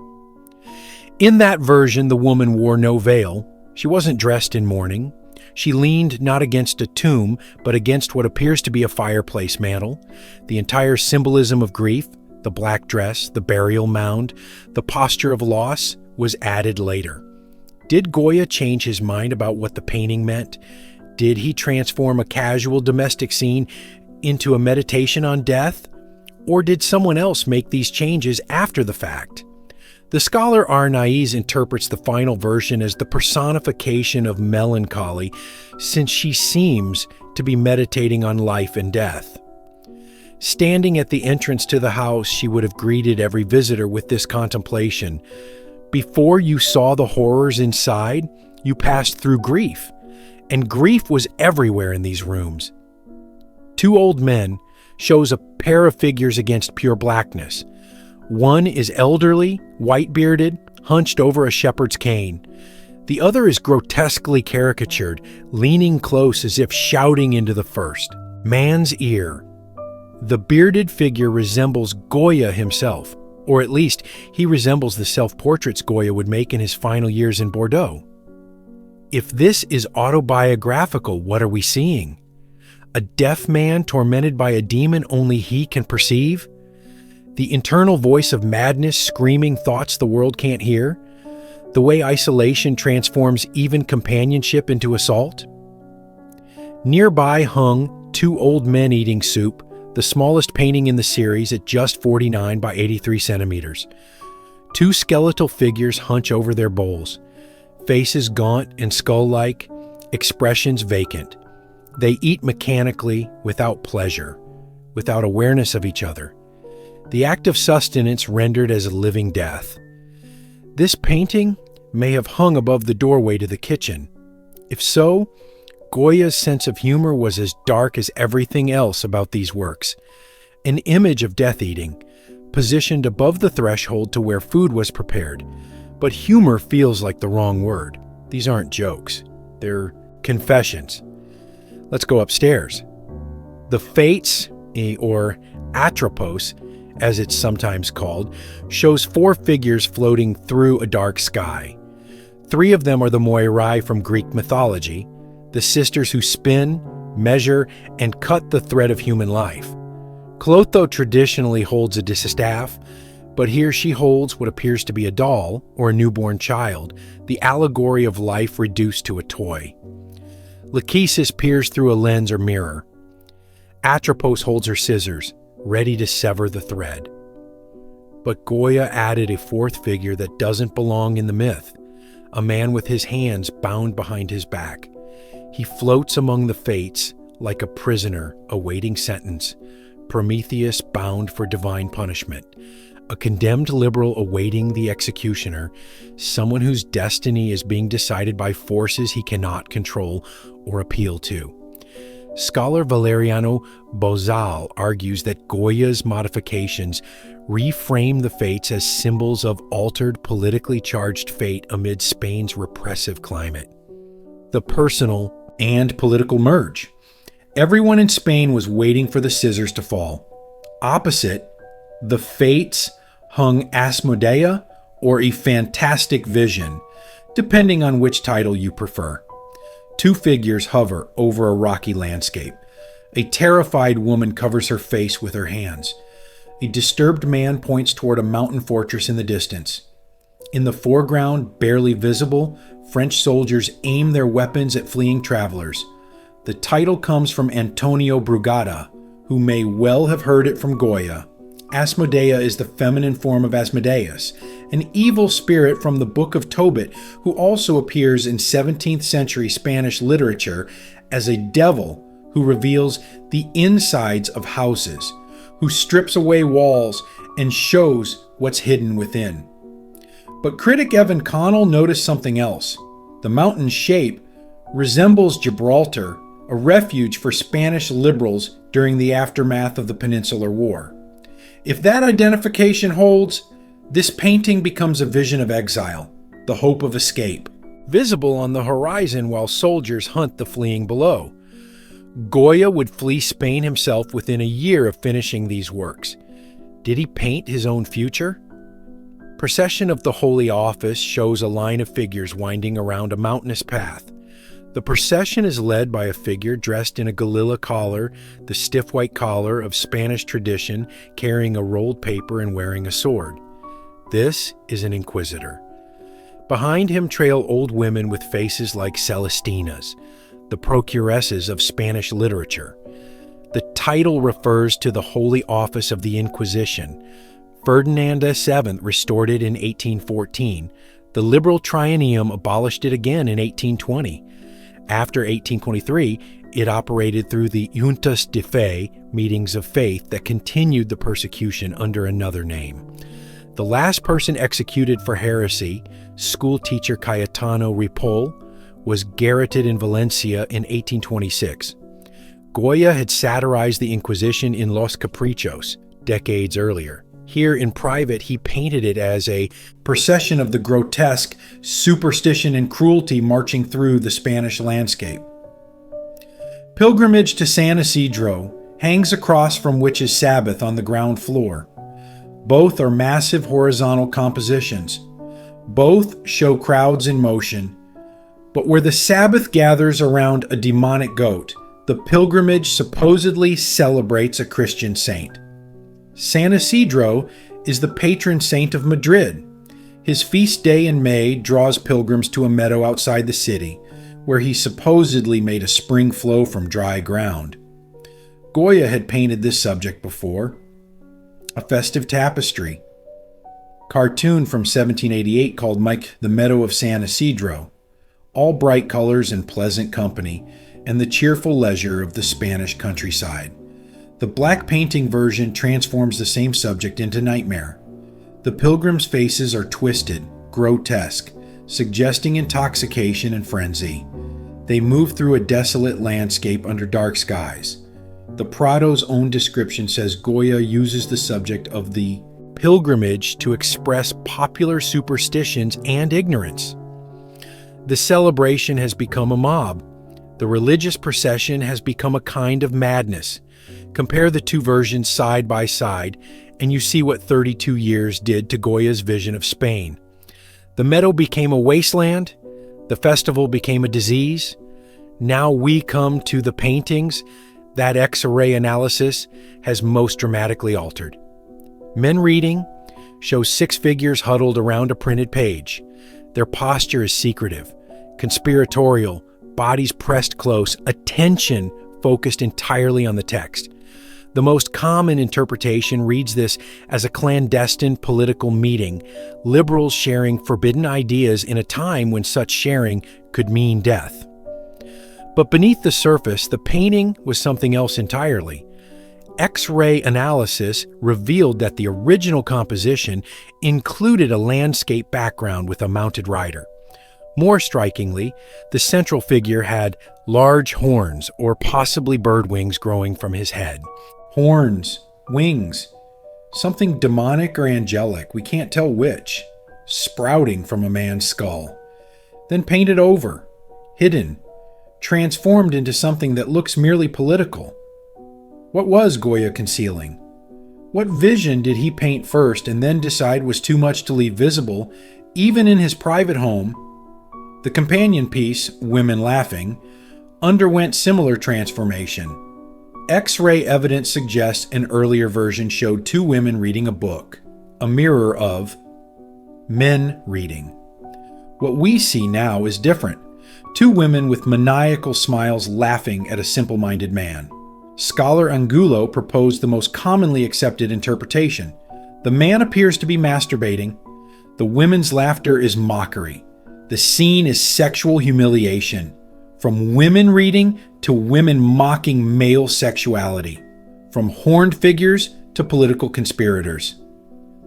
In that version, the woman wore no veil. She wasn't dressed in mourning. She leaned not against a tomb, but against what appears to be a fireplace mantle. The entire symbolism of grief, the black dress, the burial mound, the posture of loss, was added later. Did Goya change his mind about what the painting meant? Did he transform a casual domestic scene into a meditation on death? Or did someone else make these changes after the fact? The scholar Arnaiz interprets the final version as the personification of melancholy, since she seems to be meditating on life and death. Standing at the entrance to the house, she would have greeted every visitor with this contemplation. Before you saw the horrors inside, you passed through grief, and grief was everywhere in these rooms. Two old men shows a pair of figures against pure blackness. One is elderly, white-bearded, hunched over a shepherd's cane. The other is grotesquely caricatured, leaning close as if shouting into the first. Man's ear. The bearded figure resembles Goya himself, or at least he resembles the self-portraits Goya would make in his final years in Bordeaux. If this is autobiographical, what are we seeing? A deaf man tormented by a demon only he can perceive? The internal voice of madness screaming thoughts the world can't hear? The way isolation transforms even companionship into assault? Nearby hung two old men eating soup, the smallest painting in the series at just 49 by 83 centimeters. Two skeletal figures hunch over their bowls, faces gaunt and skull-like, expressions vacant. They eat mechanically, without pleasure, without awareness of each other. The act of sustenance rendered as a living death. This painting may have hung above the doorway to the kitchen. If so, Goya's sense of humor was as dark as everything else about these works. An image of death-eating, positioned above the threshold to where food was prepared. But humor feels like the wrong word. These aren't jokes. They're confessions. Let's go upstairs. The Fates, or Atropos, as it's sometimes called, shows 4 figures floating through a dark sky. 3 of them are the Moirai from Greek mythology, the sisters who spin, measure, and cut the thread of human life. Clotho traditionally holds a distaff, but here she holds what appears to be a doll or a newborn child, the allegory of life reduced to a toy. Lachesis peers through a lens or mirror. Atropos holds her scissors, ready to sever the thread. But Goya added a 4th figure that doesn't belong in the myth, a man with his hands bound behind his back. He floats among the fates like a prisoner awaiting sentence, Prometheus bound for divine punishment, a condemned liberal awaiting the executioner, someone whose destiny is being decided by forces he cannot control or appeal to. Scholar Valeriano Bozal argues that Goya's modifications reframe the fates as symbols of altered, politically charged fate amid Spain's repressive climate. The personal and political merge. Everyone in Spain was waiting for the scissors to fall. Opposite, the fates hung Asmodea or a fantastic vision, depending on which title you prefer. 2 figures hover over a rocky landscape. A terrified woman covers her face with her hands. A disturbed man points toward a mountain fortress in the distance. In the foreground, barely visible, French soldiers aim their weapons at fleeing travelers. The title comes from Antonio Brugada, who may well have heard it from Goya. Asmodea is the feminine form of Asmodeus, an evil spirit from the Book of Tobit who also appears in 17th century Spanish literature as a devil who reveals the insides of houses, who strips away walls and shows what's hidden within. But critic Evan Connell noticed something else. The mountain's shape resembles Gibraltar, a refuge for Spanish liberals during the aftermath of the Peninsular War. If that identification holds, this painting becomes a vision of exile, the hope of escape, visible on the horizon while soldiers hunt the fleeing below. Goya would flee Spain himself within a year of finishing these works. Did he paint his own future? Procession of the Holy Office shows a line of figures winding around a mountainous path. The procession is led by a figure dressed in a galilla collar, the stiff white collar of Spanish tradition, carrying a rolled paper and wearing a sword. This is an inquisitor. Behind him trail old women with faces like Celestinas, the procuresses of Spanish literature. The title refers to the Holy Office of the Inquisition. Ferdinand VII restored it in 1814. The liberal triennium abolished it again in 1820. After 1823, it operated through the Juntas de Fe, meetings of faith, that continued the persecution under another name. The last person executed for heresy, schoolteacher Cayetano Ripoll, was garroted in Valencia in 1826. Goya had satirized the Inquisition in Los Caprichos decades earlier. Here in private, he painted it as a procession of the grotesque, superstition and cruelty marching through the Spanish landscape. Pilgrimage to San Isidro hangs across from which is Sabbath on the ground floor. Both are massive horizontal compositions. Both show crowds in motion. But where the Sabbath gathers around a demonic goat, the pilgrimage supposedly celebrates a Christian saint. San Isidro is the patron saint of Madrid. His feast day in May draws pilgrims to a meadow outside the city, where he supposedly made a spring flow from dry ground. Goya had painted this subject before. A festive tapestry. Cartoon from 1788 called Mike the Meadow of San Isidro. All bright colors and pleasant company, and the cheerful leisure of the Spanish countryside. The black painting version transforms the same subject into nightmare. The pilgrims' faces are twisted, grotesque, suggesting intoxication and frenzy. They move through a desolate landscape under dark skies. The Prado's own description says Goya uses the subject of the pilgrimage to express popular superstitions and ignorance. The celebration has become a mob. The religious procession has become a kind of madness. Compare the two versions side by side, and you see what 32 years did to Goya's vision of Spain. The meadow became a wasteland. The festival became a disease. Now we come to the paintings that X-ray analysis has most dramatically altered. Men reading shows 6 figures huddled around a printed page. Their posture is secretive, conspiratorial, bodies pressed close, attention focused entirely on the text. The most common interpretation reads this as a clandestine political meeting, liberals sharing forbidden ideas in a time when such sharing could mean death. But beneath the surface, the painting was something else entirely. X-ray analysis revealed that the original composition included a landscape background with a mounted rider. More strikingly, the central figure had large horns or possibly bird wings growing from his head. Horns, wings, something demonic or angelic, we can't tell which, sprouting from a man's skull. Then painted over, hidden, transformed into something that looks merely political. What was Goya concealing? What vision did he paint first and then decide was too much to leave visible, even in his private home? The companion piece, Women Laughing, underwent similar transformation. X-ray evidence suggests an earlier version showed 2 women reading a book, a mirror of men reading. What we see now is different. 2 women with maniacal smiles laughing at a simple-minded man. Scholar Angulo proposed the most commonly accepted interpretation. The man appears to be masturbating. The women's laughter is mockery. The scene is sexual humiliation. From women reading to women mocking male sexuality. From horned figures to political conspirators.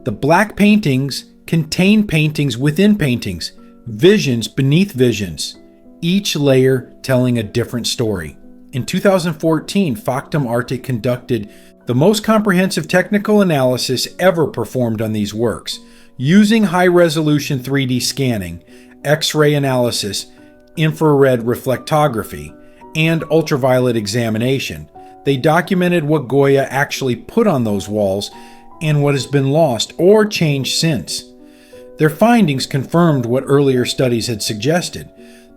The black paintings contain paintings within paintings, visions beneath visions, each layer telling a different story. In 2014, Factum Arte conducted the most comprehensive technical analysis ever performed on these works. Using high-resolution 3D scanning, X-ray analysis, infrared reflectography, and ultraviolet examination, they documented what Goya actually put on those walls and what has been lost or changed since. Their findings confirmed what earlier studies had suggested.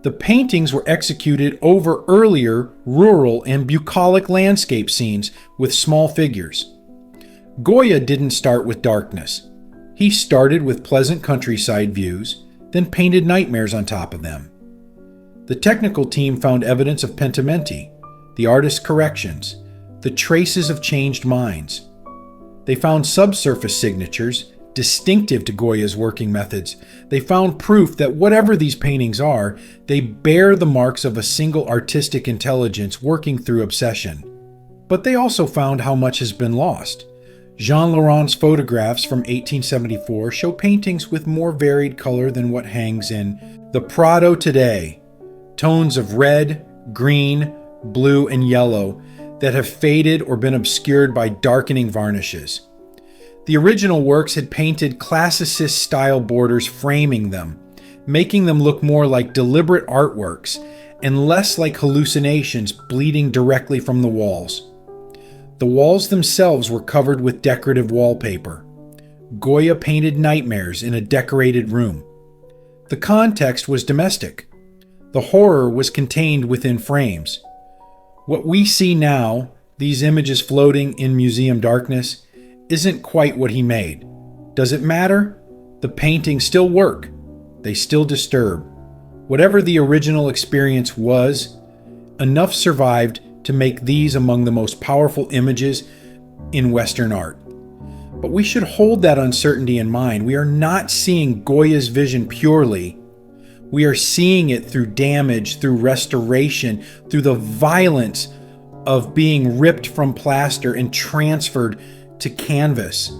The paintings were executed over earlier rural and bucolic landscape scenes with small figures. Goya didn't start with darkness. He started with pleasant countryside views, then painted nightmares on top of them. The technical team found evidence of pentimenti, the artist's corrections, the traces of changed minds. They found subsurface signatures distinctive to Goya's working methods. They found proof that whatever these paintings are, they bear the marks of a single artistic intelligence working through obsession. But they also found how much has been lost. Jean Laurent's photographs from 1874 show paintings with more varied color than what hangs in the Prado today. Tones of red, green, blue, and yellow that have faded or been obscured by darkening varnishes. The original works had painted classicist-style borders framing them, making them look more like deliberate artworks and less like hallucinations bleeding directly from the walls. The walls themselves were covered with decorative wallpaper. Goya painted nightmares in a decorated room. The context was domestic. The horror was contained within frames. What we see now, these images floating in museum darkness, isn't quite what he made. Does it matter? The paintings still work. They still disturb. Whatever the original experience was, enough survived to make these among the most powerful images in Western art. But we should hold that uncertainty in mind. We are not seeing Goya's vision purely. We are seeing it through damage, through restoration, through the violence of being ripped from plaster and transferred to canvas.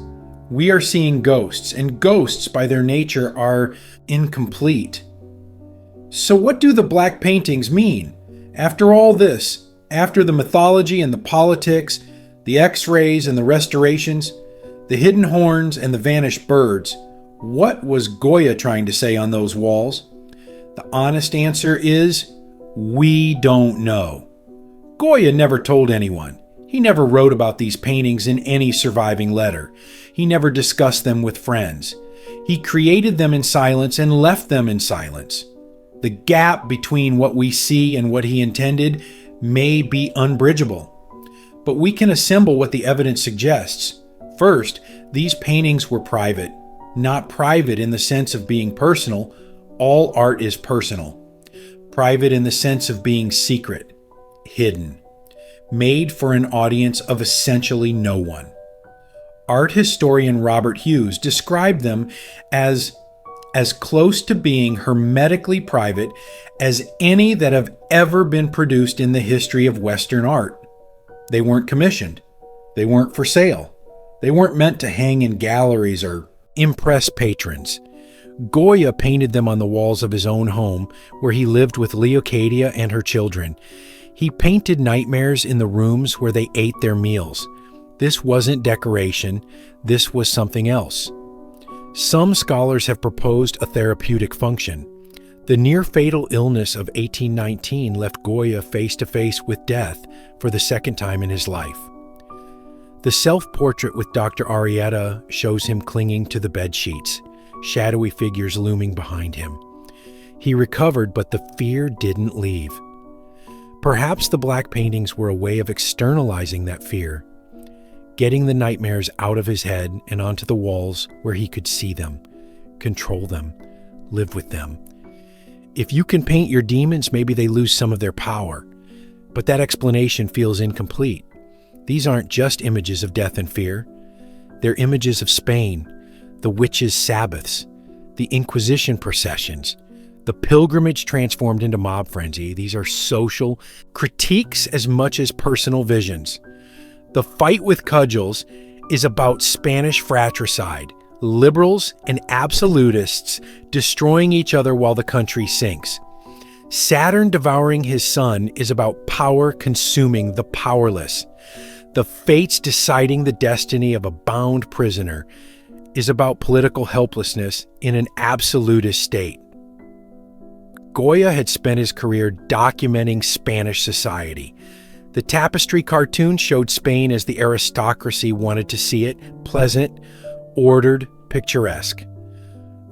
We are seeing ghosts, and ghosts by their nature are incomplete. So what do the black paintings mean? After all this, after the mythology and the politics, the X-rays and the restorations, the hidden horns and the vanished birds, what was Goya trying to say on those walls? The honest answer is, we don't know. Goya never told anyone. He never wrote about these paintings in any surviving letter. He never discussed them with friends. He created them in silence and left them in silence. The gap between what we see and what he intended may be unbridgeable. But we can assemble what the evidence suggests. First, these paintings were private. Not private in the sense of being personal. All art is personal. Private in the sense of being secret, hidden, made for an audience of essentially no one. Art historian Robert Hughes described them as close to being hermetically private as any that have ever been produced in the history of Western art. They weren't commissioned. They weren't for sale. They weren't meant to hang in galleries or impress patrons. Goya painted them on the walls of his own home, where he lived with Leocadia and her children. He painted nightmares in the rooms where they ate their meals. This wasn't decoration. This was something else. Some scholars have proposed a therapeutic function. The near-fatal illness of 1819 left Goya face-to-face with death for the second time in his life. The self-portrait with Dr. Arrieta shows him clinging to the bedsheets, shadowy figures looming behind him. He recovered, but the fear didn't leave. Perhaps the black paintings were a way of externalizing that fear, getting the nightmares out of his head and onto the walls where he could see them, control them, live with them. If you can paint your demons, maybe they lose some of their power. But that explanation feels incomplete. These aren't just images of death and fear. They're images of Spain, the witches' Sabbaths, the Inquisition processions, the pilgrimage transformed into mob frenzy. These are social critiques as much as personal visions. The fight with cudgels is about Spanish fratricide, liberals and absolutists destroying each other while the country sinks. Saturn Devouring His Son is about power consuming the powerless. The fates deciding the destiny of a bound prisoner is about political helplessness in an absolutist state. Goya had spent his career documenting Spanish society. The tapestry cartoon showed Spain as the aristocracy wanted to see it, pleasant, ordered, picturesque.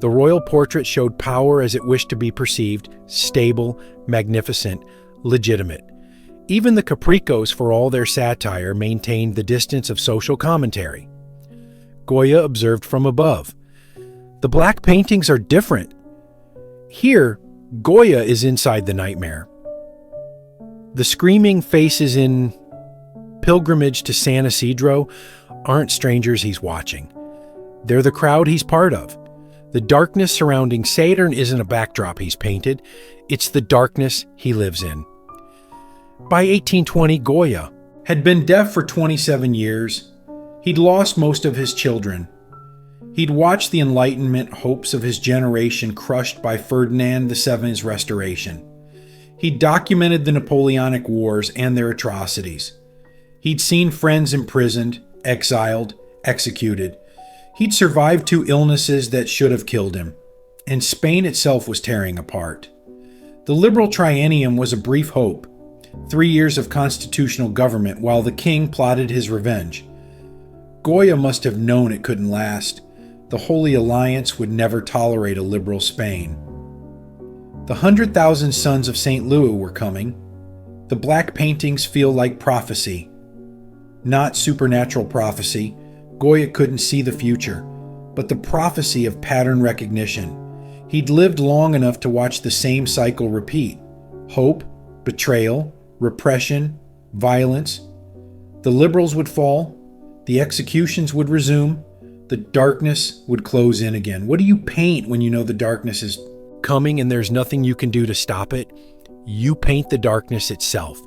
The royal portrait showed power as it wished to be perceived, stable, magnificent, legitimate. Even the capricos, for all their satire, maintained the distance of social commentary. Goya observed from above. The black paintings are different. Here, Goya is inside the nightmare. The screaming faces in Pilgrimage to San Isidro aren't strangers he's watching. They're the crowd he's part of. The darkness surrounding Saturn isn't a backdrop he's painted. It's the darkness he lives in. By 1820, Goya had been deaf for 27 years. He'd lost most of his children. He'd watched the Enlightenment hopes of his generation crushed by Ferdinand VII's restoration. He'd documented the Napoleonic Wars and their atrocities. He'd seen friends imprisoned, exiled, executed. He'd survived 2 illnesses that should have killed him, and Spain itself was tearing apart. The liberal triennium was a brief hope, 3 years of constitutional government while the king plotted his revenge. Goya must have known it couldn't last. The Holy Alliance would never tolerate a liberal Spain. The 100,000 sons of St. Louis were coming. The black paintings feel like prophecy. Not supernatural prophecy. Goya couldn't see the future, but the prophecy of pattern recognition. He'd lived long enough to watch the same cycle repeat. Hope, betrayal, repression, violence. The liberals would fall. The executions would resume. The darkness would close in again. What do you paint when you know the darkness is coming and there's nothing you can do to stop it? You paint the darkness itself.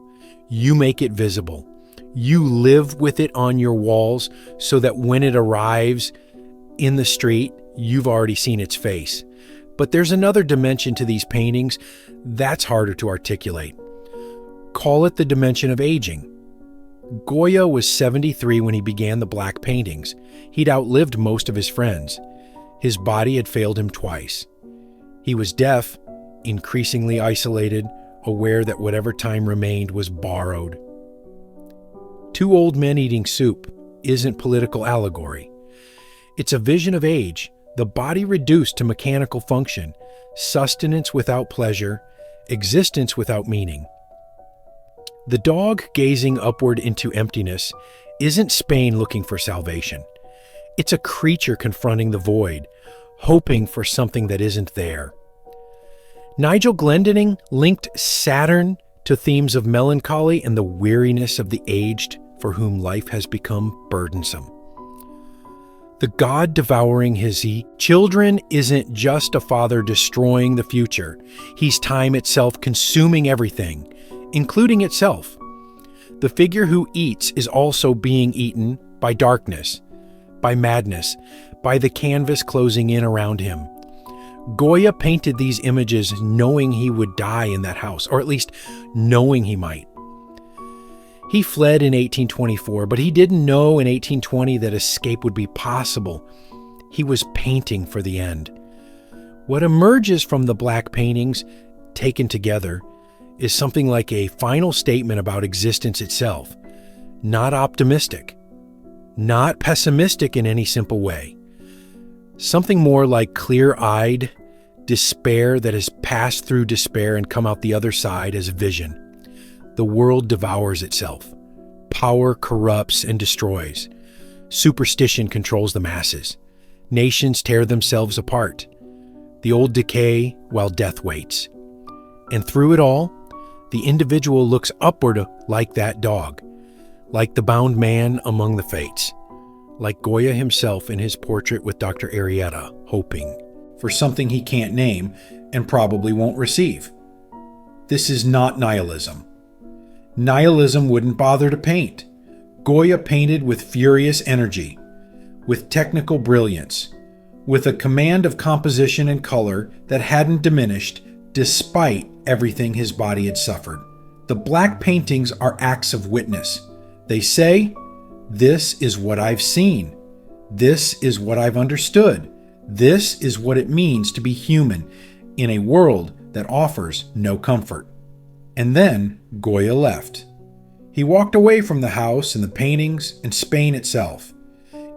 You make it visible. You live with it on your walls so that when it arrives in the street, you've already seen its face. But there's another dimension to these paintings that's harder to articulate. Call it the dimension of aging. Goya was 73 when he began the black paintings. He'd outlived most of his friends. His body had failed him twice. He was deaf, increasingly isolated, aware that whatever time remained was borrowed. Two old men eating soup isn't political allegory. It's a vision of age, the body reduced to mechanical function, sustenance without pleasure, existence without meaning. The dog gazing upward into emptiness isn't Spain looking for salvation. It's a creature confronting the void, hoping for something that isn't there. Nigel Glendenning linked Saturn to themes of melancholy and the weariness of the aged for whom life has become burdensome. The God devouring his children isn't just a father destroying the future. He's time itself consuming everything, including itself. The figure who eats is also being eaten by darkness, by madness, by the canvas closing in around him. Goya painted these images knowing he would die in that house, or at least knowing he might. He fled in 1824, but he didn't know in 1820 that escape would be possible. He was painting for the end. What emerges from the black paintings, taken together, is something like a final statement about existence itself. Not optimistic, not pessimistic in any simple way. Something more like clear-eyed despair that has passed through despair and come out the other side as vision. The world devours itself. Power corrupts and destroys. Superstition controls the masses. Nations tear themselves apart. The old decay while death waits. And through it all, the individual looks upward like that dog, like the bound man among the fates, like Goya himself in his portrait with Dr. Arrieta, hoping for something he can't name and probably won't receive. This is not nihilism. Nihilism wouldn't bother to paint. Goya painted with furious energy, with technical brilliance, with a command of composition and color that hadn't diminished despite everything his body had suffered. The black paintings are acts of witness. They say, "This is what I've seen. This is what I've understood. This is what it means to be human in a world that offers no comfort." And then Goya left. He walked away from the house and the paintings and Spain itself.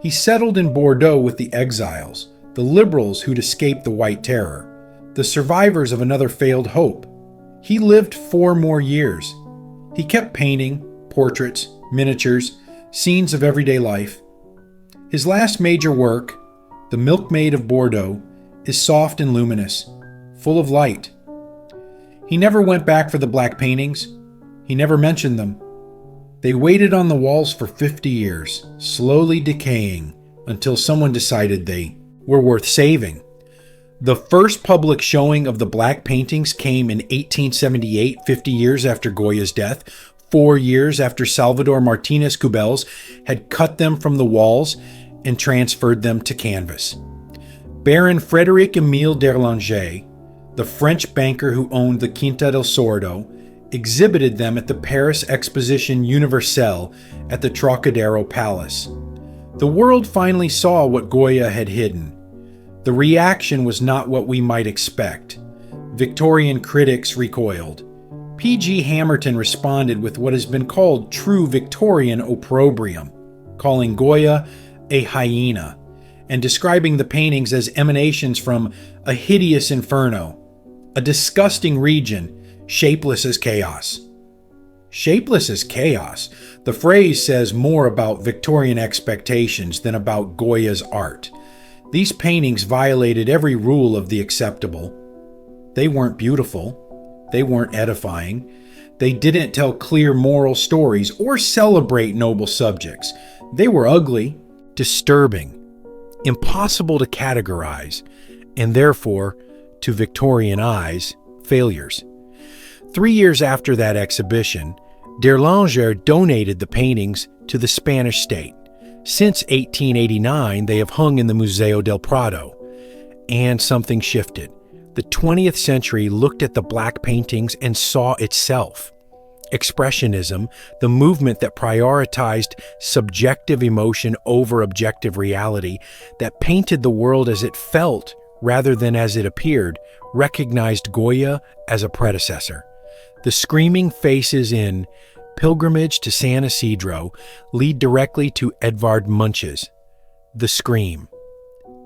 He settled in Bordeaux with the exiles, the liberals who'd escaped the White Terror, the survivors of another failed hope. He lived 4 more years. He kept painting, portraits, miniatures, scenes of everyday life. His last major work, The Milkmaid of Bordeaux, is soft and luminous, full of light. He never went back for the black paintings. He never mentioned them. They waited on the walls for 50 years, slowly decaying, until someone decided they were worth saving. The first public showing of the black paintings came in 1878, 50 years after Goya's death, 4 years after Salvador Martinez Cubels had cut them from the walls and transferred them to canvas. Baron Frédéric-Émile d'Erlanger, the French banker who owned the Quinta del Sordo, exhibited them at the Paris Exposition Universelle at the Trocadero Palace. The world finally saw what Goya had hidden. The reaction was not what we might expect. Victorian critics recoiled. P.G. Hammerton responded with what has been called true Victorian opprobrium, calling Goya a hyena, and describing the paintings as emanations from a hideous inferno, a disgusting region, shapeless as chaos. Shapeless as chaos. The phrase says more about Victorian expectations than about Goya's art. These paintings violated every rule of the acceptable. They weren't beautiful. They weren't edifying. They didn't tell clear moral stories or celebrate noble subjects. They were ugly, disturbing, impossible to categorize, and therefore, to Victorian eyes, failures. 3 years after that exhibition, d'Erlanger donated the paintings to the Spanish state. Since 1889, they have hung in the Museo del Prado. And something shifted. The 20th century looked at the black paintings and saw itself. Expressionism, the movement that prioritized subjective emotion over objective reality, that painted the world as it felt rather than as it appeared, recognized Goya as a predecessor. The screaming faces in Pilgrimage to San Isidro lead directly to Edvard Munch's The Scream.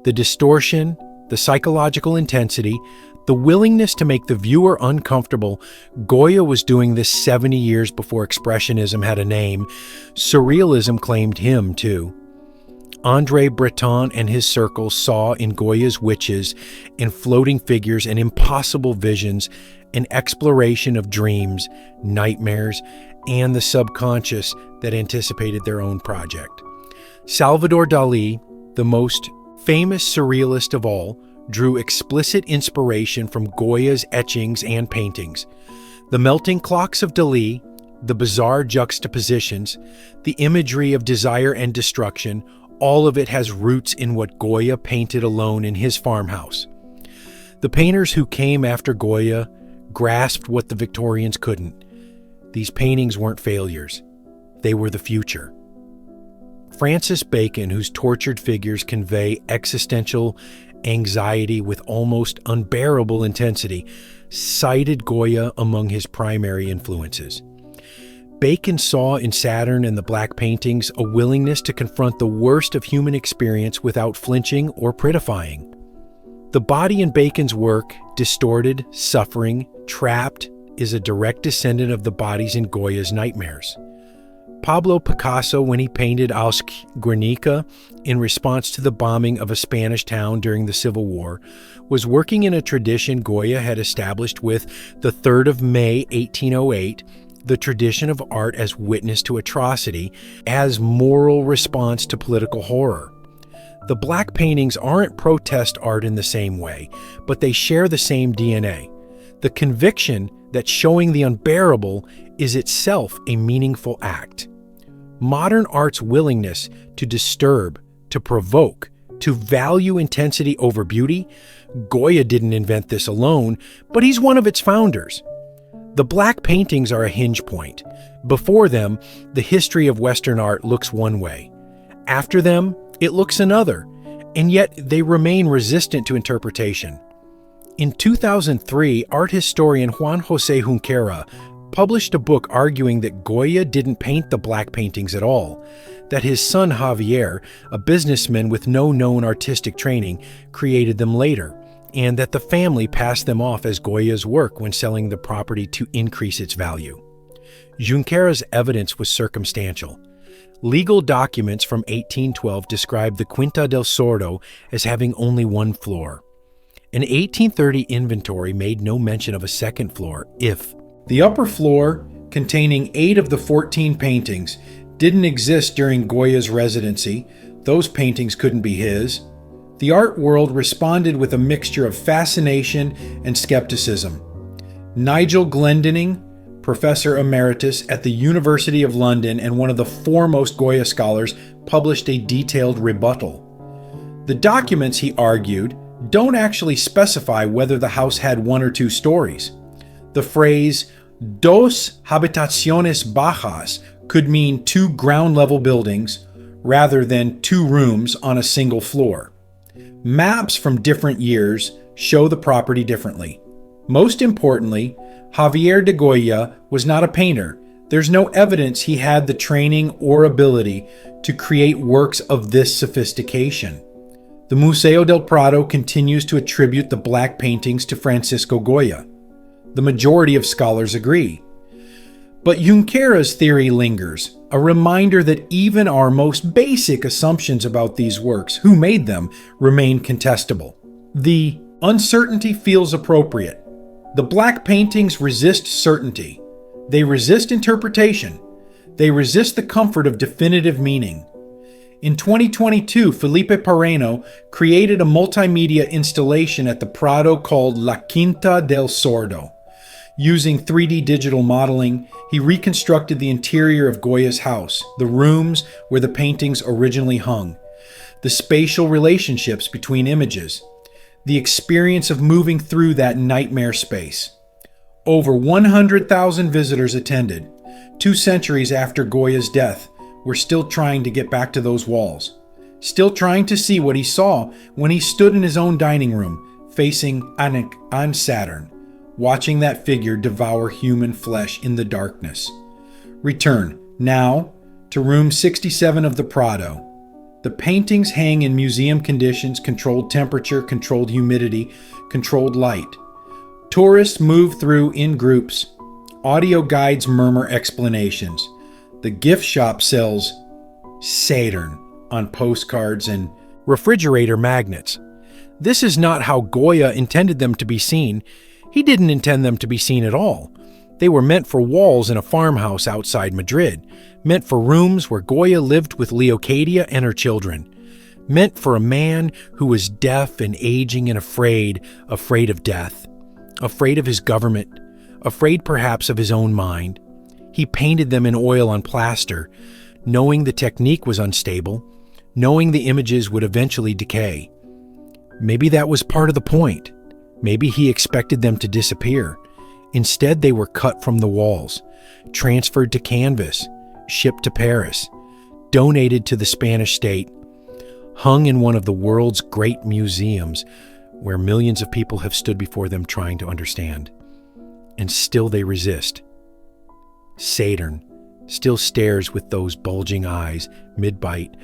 The distortion, the psychological intensity, the willingness to make the viewer uncomfortable. Goya was doing this 70 years before Expressionism had a name. Surrealism claimed him, too. André Breton and his circle saw in Goya's witches and floating figures and impossible visions an exploration of dreams, nightmares, and the subconscious that anticipated their own project. Salvador Dalí, the most famous surrealist of all, drew explicit inspiration from Goya's etchings and paintings. The melting clocks of Dalí, the bizarre juxtapositions, the imagery of desire and destruction, all of it has roots in what Goya painted alone in his farmhouse. The painters who came after Goya grasped what the Victorians couldn't. These paintings weren't failures. They were the future. Francis Bacon, whose tortured figures convey existential anxiety with almost unbearable intensity, cited Goya among his primary influences. Bacon saw in Saturn and the black paintings a willingness to confront the worst of human experience without flinching or prettifying. The body in Bacon's work, distorted, suffering, trapped, is a direct descendant of the bodies in Goya's nightmares. Pablo Picasso, when he painted Aus Guernica in response to the bombing of a Spanish town during the Civil War, was working in a tradition Goya had established with the 3rd of May, 1808, the tradition of art as witness to atrocity, as moral response to political horror. The black paintings aren't protest art in the same way, but they share the same DNA. The conviction that showing the unbearable is itself a meaningful act. Modern art's willingness to disturb, to provoke, to value intensity over beauty, Goya didn't invent this alone, but he's one of its founders. The black paintings are a hinge point. Before them, the history of Western art looks one way. After them, it looks another, and yet they remain resistant to interpretation. In 2003, art historian Juan José Junquera published a book arguing that Goya didn't paint the black paintings at all, that his son Javier, a businessman with no known artistic training, created them later, and that the family passed them off as Goya's work when selling the property to increase its value. Junquera's evidence was circumstantial. Legal documents from 1812 described the Quinta del Sordo as having only one floor. An 1830 inventory made no mention of a second floor, if the upper floor, containing 8 of the 14 paintings, didn't exist during Goya's residency. Those paintings couldn't be his. The art world responded with a mixture of fascination and skepticism. Nigel Glendinning, professor emeritus at the University of London and one of the foremost Goya scholars, published a detailed rebuttal. The documents, he argued, don't actually specify whether the house had 1 or 2 stories. The phrase dos habitaciones bajas could mean 2 ground-level buildings rather than 2 rooms on a single floor. Maps from different years show the property differently. Most importantly, Javier de Goya was not a painter. There's no evidence he had the training or ability to create works of this sophistication. The Museo del Prado continues to attribute the black paintings to Francisco Goya. The majority of scholars agree. But Junquera's theory lingers, a reminder that even our most basic assumptions about these works, who made them, remain contestable. The uncertainty feels appropriate. The black paintings resist certainty. They resist interpretation. They resist the comfort of definitive meaning. In 2022, Felipe Pareno created a multimedia installation at the Prado called La Quinta del Sordo. Using 3D digital modeling, he reconstructed the interior of Goya's house, the rooms where the paintings originally hung, the spatial relationships between images. the experience of moving through that nightmare space. Over 100,000 visitors attended. 2 centuries after Goya's death, we're still trying to get back to those walls. Still trying to see what he saw when he stood in his own dining room, facing on Saturn, watching that figure devour human flesh in the darkness. Return, now, to room 67 of the Prado. The paintings hang in museum conditions, controlled temperature, controlled humidity, controlled light. Tourists move through in groups. Audio guides murmur explanations. The gift shop sells Saturn on postcards and refrigerator magnets. This is not how Goya intended them to be seen. He didn't intend them to be seen at all. They were meant for walls in a farmhouse outside Madrid, meant for rooms where Goya lived with Leocadia and her children, meant for a man who was deaf and aging and afraid of death, afraid of his government, afraid perhaps of his own mind. He painted them in oil on plaster, knowing the technique was unstable, knowing the images would eventually decay. Maybe that was part of the point. Maybe he expected them to disappear. Instead, they were cut from the walls, transferred to canvas, shipped to Paris, donated to the Spanish state, hung in one of the world's great museums where millions of people have stood before them trying to understand. And still they resist. Saturn still stares with those bulging eyes, mid-bite,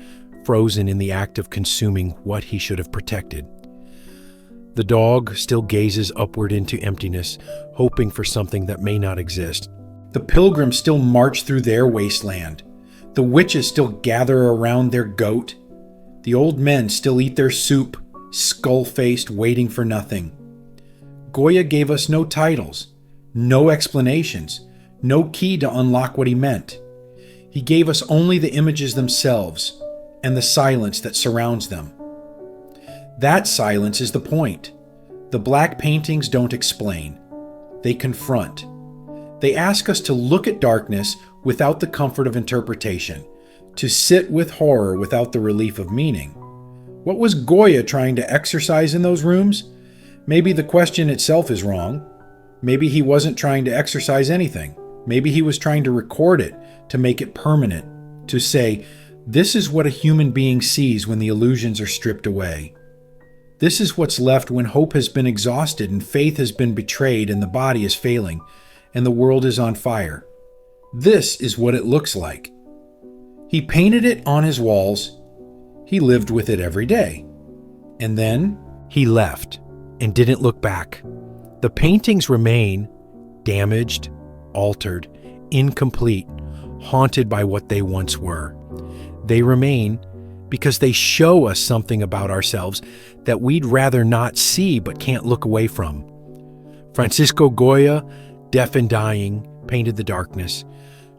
frozen in the act of consuming what he should have protected. The dog still gazes upward into emptiness, hoping for something that may not exist. The pilgrims still march through their wasteland. The witches still gather around their goat. The old men still eat their soup, skull-faced, waiting for nothing. Goya gave us no titles, no explanations, no key to unlock what he meant. He gave us only the images themselves and the silence that surrounds them. That silence is the point. The black paintings don't explain. They confront. They ask us to look at darkness without the comfort of interpretation, to sit with horror without the relief of meaning. What was Goya trying to exercise in those rooms? Maybe the question itself is wrong. Maybe he wasn't trying to exercise anything. Maybe he was trying to record it, to make it permanent, to say, this is what a human being sees when the illusions are stripped away. This is what's left when hope has been exhausted and faith has been betrayed and the body is failing and the world is on fire. This is what it looks like. He painted it on his walls. He lived with it every day. And then he left and didn't look back. The paintings remain damaged, altered, incomplete, haunted by what they once were. They remain because they show us something about ourselves that we'd rather not see but can't look away from. Francisco Goya, deaf and dying, painted the darkness.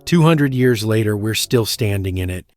200 years later, we're still standing in it,